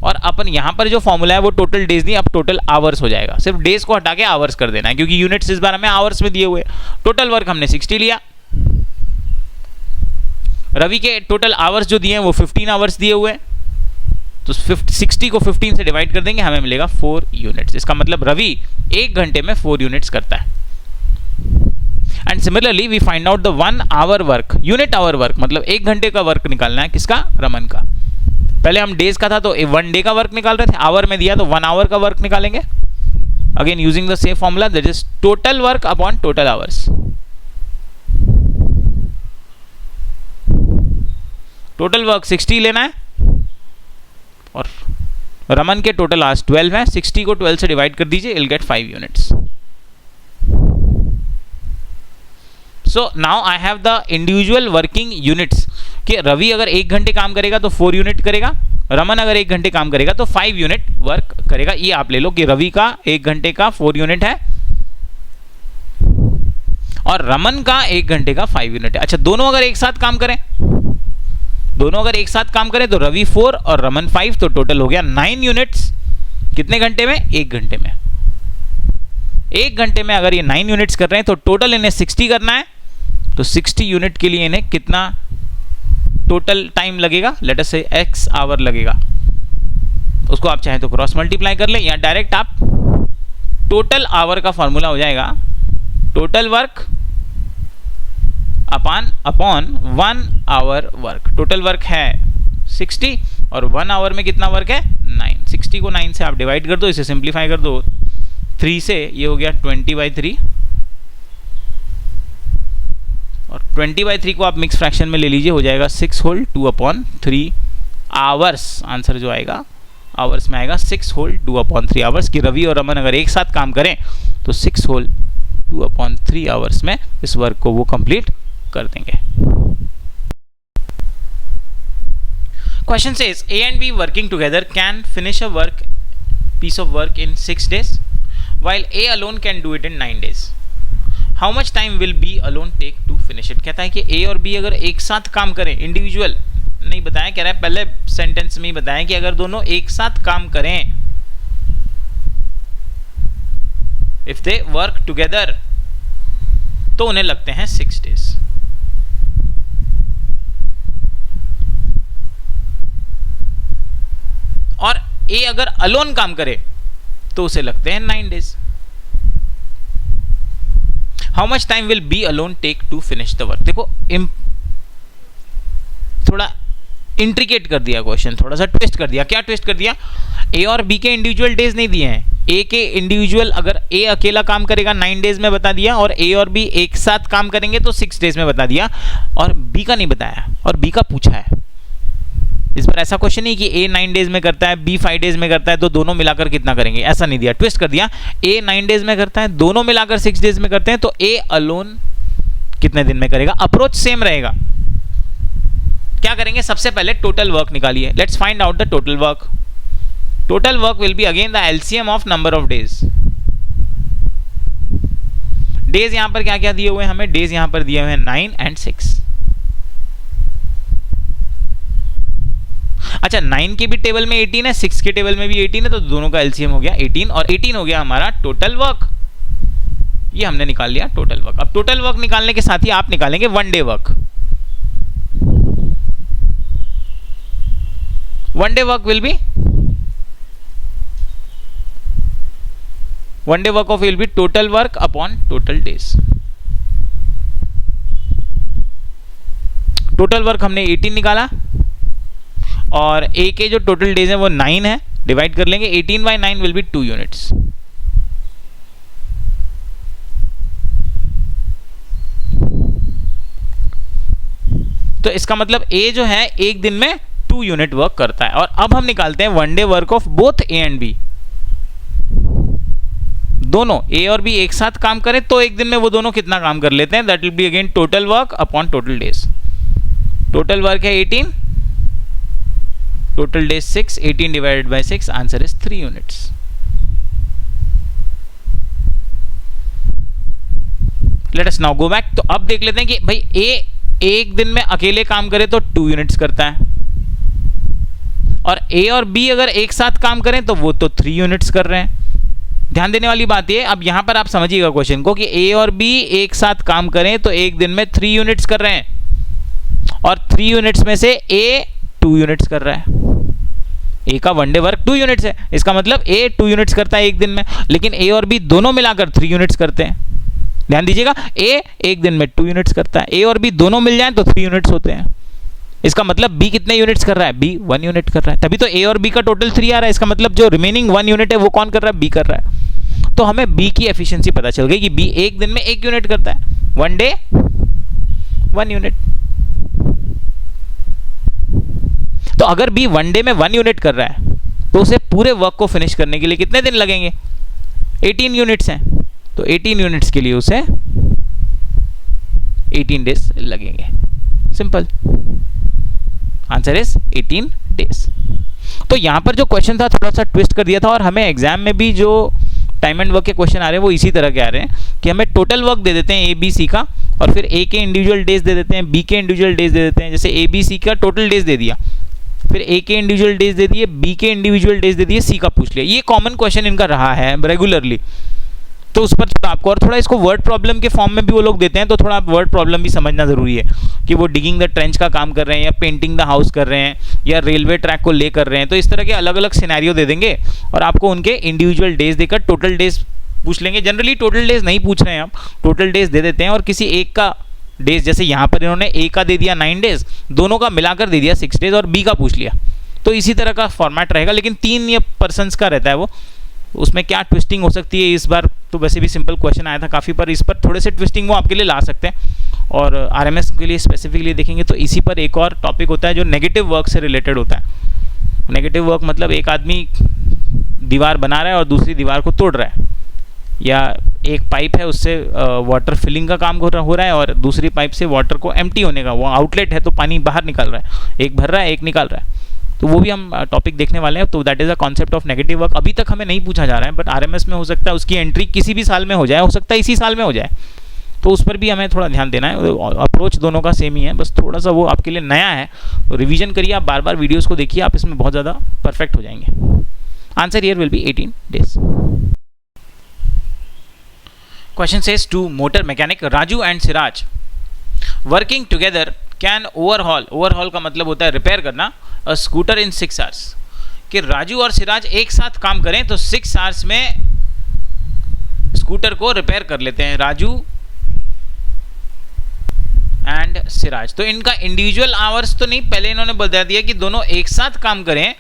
और अपन यहां पर जो फॉर्मूला है वो टोटल डेज नहीं, अब टोटल आवर्स हो जाएगा. सिर्फ डेज को हटा के आवर्स कर देना है, क्योंकि यूनिट्स इस बार हमें आवर्स में दिए हुए. टोटल वर्क हमने 60 लिया. रवि के टोटल आवर्स जो दिए हैं वो 15 आवर्स दिए हुए हैं, तो 60 को 15 से डिवाइड कर देंगे, हमें मिलेगा 4 यूनिट्स. इसका मतलब रवि 1 घंटे में 4 यूनिट्स करता है. And similarly we find out the 1 hour work. Unit hour work मतलब 1 घंटे का वर्क निकालना है. किसका? रमन का. पहले हम डेज का था तो 1 डे का वर्क निकाल रहे थे, आवर में दिया तो 1 आवर का वर्क निकालेंगे. Again using the same formula, that is total work upon total hours. Total work 60 लेना है और रमन के टोटल आवर्स 12 है. 60 को 12 से डिवाइड कर दीजिए, will get 5 units. So now I have the individual working units. कि रवि अगर 1 घंटे काम करेगा तो 4 यूनिट करेगा, रमन अगर 1 घंटे काम करेगा तो 5 यूनिट वर्क करेगा. ये आप ले लो कि रवि का 1 घंटे का 4 यूनिट है और रमन का 1 घंटे का 5 यूनिट है. अच्छा, दोनों अगर एक साथ काम करें, तो रवि 4 और रमन 5, तो टोटल हो गया 9 यूनिट्स. कितने घंटे में? 1 घंटे में. 1 घंटे में अगर ये 9 यूनिट्स कर रहे हैं तो टोटल इन्हें 60 करना है तो 60 यूनिट के लिए इन्हें कितना टोटल टाइम लगेगा, लेट अस से x आवर लगेगा। उसको आप चाहें तो क्रॉस मल्टीप्लाई कर ले, या डायरेक्ट आप टोटल आवर का फॉर्मूला हो जाएगा total work upon 1 hour work. Total work है 60 और 1 आवर में कितना वर्क है 9। 60 को 9 से आप डिवाइड कर दो, इसे सिंप्लीफाई कर दो 3 से, ये हो गया 20/3 और 20/3 को आप मिक्स फ्रैक्शन में ले लीजिए, हो जाएगा 6 होल 2/3 आवर्स। आंसर जो आएगा आवर्स में आएगा 6 होल 2/3 आवर्स कि रवि और रमन अगर एक साथ काम करें तो 6 होल 2/3 आवर्स में इस वर्क को वो कंप्लीट कर देंगे। Question says A and B working together can finish a piece of work in 6 days, while A alone can do it in 9 days. How much time will B alone take to finish it? कहता है कि A और B अगर एक साथ काम करें, individual नहीं बताया, कह रहा है पहले सेंटेंस में ही बताया कि अगर दोनों एक साथ काम करें, if they work together, तो उन्हें लगते हैं 6 days। और ए अगर अलोन काम करे तो उसे लगते हैं 9 days। How much time will B alone take to finish the work? देखो थोड़ा इंट्रिकेट कर दिया क्वेश्चन, थोड़ा सा ट्विस्ट कर दिया। क्या ट्विस्ट कर दिया? ए और बी के इंडिविजुअल डेज नहीं दिए हैं। ए के इंडिविजुअल अगर ए अकेला काम करेगा 9 days में बता दिया, और ए और बी एक साथ काम करेंगे तो 6 days में बता दिया, और बी का नहीं बताया और बी का पूछा है। इस बार ऐसा क्वेश्चन नहीं कि ए 9 days में करता है, बी 5 days में करता है, तो दोनों मिलाकर कितना करेंगे, ऐसा नहीं दिया। ट्विस्ट कर दिया, ए 9 days में करता है, दोनों मिलाकर 6 days में करते हैं, तो ए अलोन कितने दिन में करेगा। अप्रोच सेम रहेगा। क्या करेंगे? सबसे पहले टोटल वर्क निकालिए। Let's find out the total work. Total work will be again the LCM of number of days. Days यहां पर क्या क्या दिए हुए हैं हमें? डेज यहां पर दिए हुए हैं 9 and 6। अच्छा, 9 के भी टेबल में 18 है, 6 के टेबल में भी 18 है, तो दोनों का एलसीएम हो गया 18 और 18 हो गया हमारा टोटल वर्क। ये हमने निकाल लिया टोटल वर्क। अब टोटल वर्क निकालने के साथ ही आप निकालेंगे 1 day work. 1 day work will be 1 day work of will be total work upon total days. Total work हमने 18 निकाला और ए के जो टोटल डेज है वो 9 है, डिवाइड कर लेंगे। 18/9 विल बी 2 यूनिट्स। तो इसका मतलब ए जो है एक दिन में 2 यूनिट वर्क करता है। और अब हम निकालते हैं 1 day work of both A and B. दोनों ए और बी एक साथ काम करें तो एक दिन में वो दोनों कितना काम कर लेते हैं, that will be again total work upon total days. Total work है 18, total days 6, 18 divided by 6, answer is 3 units. Let us now go back. तो अब देख लेते हैं कि भाई ए एक दिन में अकेले काम करे तो 2 यूनिट्स करता है, और ए और बी अगर एक साथ काम करें तो वो तो 3 यूनिट्स कर रहे हैं। ध्यान देने वाली बात ये, अब यहां पर आप समझिएगा क्वेश्चन को कि ए और बी एक साथ काम करें तो एक दिन में 3 यूनिट्स कर रहे हैं, और 3 यूनिट्स में से ए 2 यूनिट्स कर रहा है। ए का 1 डे वर्क 2 यूनिट्स है, इसका मतलब ए 2 यूनिट्स करता है एक दिन में, लेकिन ए और बी दोनों मिलाकर 3 यूनिट्स करते हैं। ध्यान दीजिएगा, ए एक दिन में 2 यूनिट्स करता है, ए और बी दोनों मिल जाएं तो 3 यूनिट्स होते हैं। इसका मतलब बी कितने यूनिट्स कर रहा है? बी 1 यूनिट कर रहा है, तभी तो ए और बी का टोटल 3 आ रहा है। इसका मतलब जो रिमेनिंग 1 यूनिट है वो कौन कर रहा है? बी कर रहा है। तो हमें बी की एफिशिएंसी पता चल गई कि बी एक दिन में 1 यूनिट करता है, 1 डे 1 यूनिट। तो अगर बी 1 डे में 1 यूनिट कर रहा है तो उसे पूरे वर्क को फिनिश करने के लिए कितने दिन लगेंगे? 18 यूनिट्स हैं, तो 18 यूनिट्स के लिए उसे 18 डेज लगेंगे। Simple, answer is 18 days. तो यहां पर जो क्वेश्चन था थोड़ा सा ट्विस्ट कर दिया था, और हमें एग्जाम में भी जो टाइम एंड वर्क के क्वेश्चन आ रहे हैं वो इसी तरह के आ रहे हैं कि हमें टोटल वर्क दे देते हैं ए बी सी का, और फिर ए के इंडिविजुअल डेज दे देते हैं, बी के इंडिविजुअल डेज दे देते हैं। जैसे ए बी सी का टोटल डेज दे दिया, फिर ए के इंडिविजुअल डेज दे दिए, बी के इंडिविजुअल डेज दे दिए, सी का पूछ लिया। ये कॉमन क्वेश्चन इनका रहा है रेगुलरली तो उस पर थोड़ा आपको, और थोड़ा इसको वर्ड प्रॉब्लम के फॉर्म में भी वो लोग देते हैं, तो थोड़ा आप वर्ड प्रॉब्लम भी समझना ज़रूरी है कि वो डिगिंग द ट्रेंच का काम कर रहे हैं या पेंटिंग द हाउस कर रहे हैं या रेलवे ट्रैक को ले कर रहे हैं। तो इस तरह के अलग अलग सिनेरियो दे देंगे और आपको उनके इंडिविजुअल डेज देकर टोटल डेज पूछ लेंगे। जनरली टोटल डेज नहीं पूछ रहे हैं, आप टोटल डेज दे देते हैं और किसी एक का डेज, जैसे यहाँ पर इन्होंने ए का दे दिया 9 डेज, दोनों का मिलाकर दे दिया 6 डेज और बी का पूछ लिया। तो इसी तरह का फॉर्मेट रहेगा, लेकिन 3 ये पर्सन्स का रहता है वो, उसमें क्या ट्विस्टिंग हो सकती है इस बार, तो वैसे भी सिंपल क्वेश्चन आया था काफ़ी, पर इस पर थोड़े से ट्विस्टिंग वो आपके लिए ला सकते हैं। और आरएमएस के लिए स्पेसिफिकली देखेंगे तो इसी पर एक और टॉपिक होता है जो नेगेटिव वर्क से रिलेटेड होता है। नेगेटिव वर्क मतलब एक आदमी दीवार बना रहा है और दूसरी दीवार को तोड़ रहा है, या एक पाइप है उससे वाटर फिलिंग का काम हो रहा है और दूसरी पाइप से वाटर को एम्प्टी होने का, वो आउटलेट है तो पानी बाहर निकल रहा है, एक भर रहा है एक निकाल रहा है। तो वो भी हम टॉपिक देखने वाले हैं। तो that is a concept of negative work. अभी तक हमें नहीं पूछा जा रहा है, बट आरएमएस में हो सकता है उसकी एंट्री किसी भी साल में हो जाए, हो सकता है इसी साल में हो जाए, तो उस पर भी हमें थोड़ा ध्यान देना है। अप्रोच दोनों का सेम ही है, बस थोड़ा सा वो आपके लिए नया है, तो रिवीजन करिए, आप बार बार वीडियोज़ को देखिए, आप इसमें बहुत ज़्यादा परफेक्ट हो जाएंगे। Answer here will be 18 days. Question says to motor mechanic Raju and Siraj working together can overhaul का मतलब होता है रिपेयर करना, a scooter in 6 hours। कि राजू और सिराज एक साथ काम करें तो 6 hours में स्कूटर को रिपेयर कर लेते हैं, राजू एंड सिराज। तो इनका इंडिविजुअल आवर्स तो नहीं, पहले इन्होंने बता दिया कि दोनों एक साथ काम करें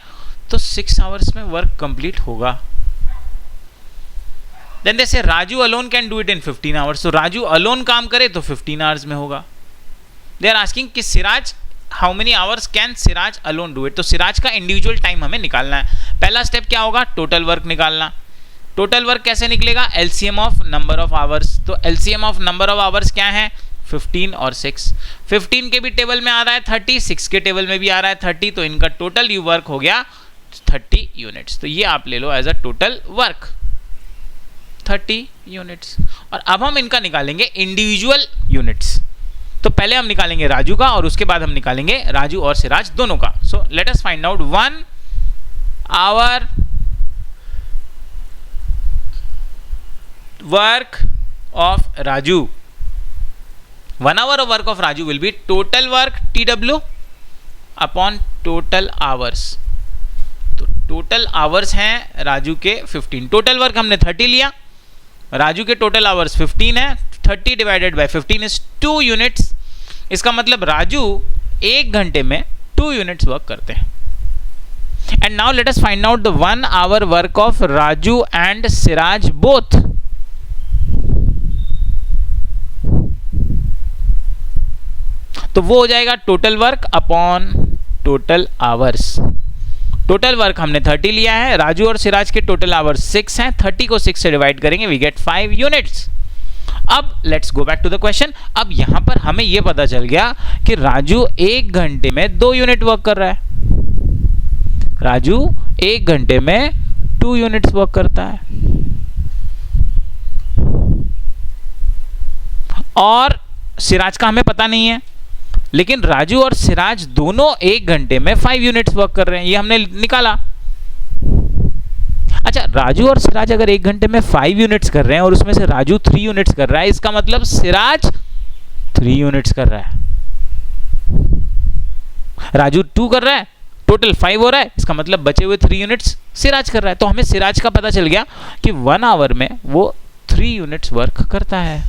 तो 6 hours में वर्क कंप्लीट होगा। Then they say Raju alone can do it in 15 hours। तो राजू अलोन काम करे तो 15 hours में होगा। They are asking कि Siraj how many hours can Siraj alone do it। तो सिराज का इंडिविजुअल टाइम हमें निकालना है। पहला स्टेप क्या होगा, टोटल वर्क निकालना। टोटल वर्क कैसे निकलेगा, LCM of number of hours. तो LCM of number of hours क्या है, 15 और 6। 15 के भी टेबल में आ रहा है 30, 6 के टेबल में भी आ रहा है 30, तो इनका टोटल यू वर्क हो गया 30 यूनिट्स। तो ये आप ले लो as a total work 30 units. और अब हम इनका निकालेंगे इंडिविजुअल यूनिट्स। तो पहले हम निकालेंगे राजू का और उसके बाद हम निकालेंगे राजू और सिराज दोनों का। So let us find out 1 hour work of Raju. 1 hour of work of Raju will be total work TW upon total hours। तो टोटल आवर्स हैं राजू के 15, टोटल वर्क हमने 30 लिया, राजू के टोटल आवर्स 15 है, 30 डिवाइडेड बाय 15 इज 2 यूनिट्स। इसका मतलब राजू 1 घंटे में 2 यूनिट्स वर्क करते हैं। And now let us find out the 1 hour work of Raju and Siraj both. तो वो हो जाएगा total work upon total hours. Total work हमने 30 लिया है, राजू और सिराज के टोटल आवर्स 6 हैं, 30 को 6 से डिवाइड करेंगे, वी गेट 5 यूनिट्स। अब let's go back to the question. अब यहां पर हमें यह पता चल गया कि राजू 1 घंटे में 2 यूनिट वर्क कर रहा है, राजू 1 घंटे में 2 यूनिट्स वर्क करता है, और सिराज का हमें पता नहीं है, लेकिन राजू और सिराज दोनों 1 घंटे में 5 यूनिट्स वर्क कर रहे हैं, ये हमने निकाला। अच्छा, राजू और सिराज अगर 1 घंटे में 5 यूनिट्स कर रहे हैं और उसमें से राजू 3 यूनिट्स कर रहा है, इसका मतलब सिराज 3 यूनिट्स कर रहा है, राजू 2 कर रहा है, टोटल 5 हो रहा है, इसका मतलब बचे हुए 3 यूनिट्स सिराज कर रहा है। तो हमें सिराज का पता चल गया कि 1 आवर में वो 3 यूनिट्स वर्क करता है,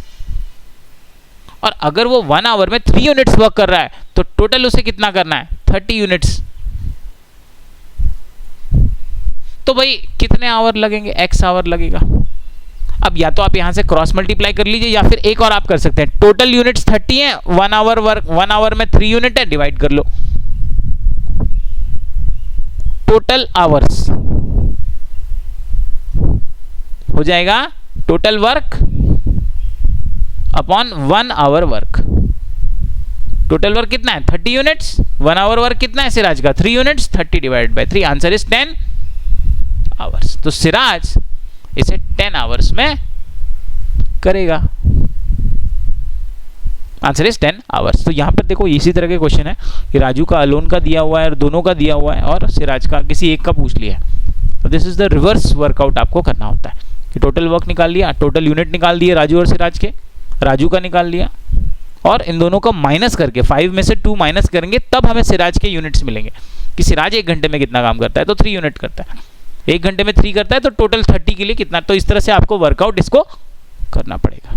और अगर वो 1 आवर में 3 यूनिट्स वर्क कर रहा है तो टोटल उसे कितना करना है, 30 यूनिट्स। तो भाई कितने आवर लगेंगे, x आवर लगेगा। अब या तो आप यहां से क्रॉस मल्टीप्लाई कर लीजिए या फिर एक और आप कर सकते हैं, टोटल यूनिट्स 30 हैं, 1 आवर वर्क, 1 आवर में 3 यूनिट है, डिवाइड कर लो टोटल आवर्स, हो जाएगा total work upon 1 hour work. Total work कितना है, 30 यूनिट्स, 1 आवर वर्क कितना है सिराज का, 3 units, 30 divided by 3, answer is 10 hours. तो सिराज इसे 10 आवर्स में करेगा, आंसर इज 10 आवर्स। तो यहां पर देखो इसी तरह के क्वेश्चन है कि राजू का अलोन का दिया हुआ है और दोनों का दिया हुआ है, और सिराज का किसी एक का पूछ लिया है। तो this is the reverse workout आपको करना होता है। टोटल वर्क निकाल लिया, टोटल यूनिट निकाल दिए राजू और सिराज के, राजू का निकाल लिया, और इन दोनों को माइनस करके 5 में से 2 माइनस करेंगे तब हमें सिराज के यूनिट्स मिलेंगे कि सिराज 1 घंटे में कितना काम करता है, तो 3 यूनिट करता है, 1 घंटे में 3 करता है, तो टोटल 30 के लिए कितना। तो इस तरह से आपको वर्कआउट इसको करना पड़ेगा।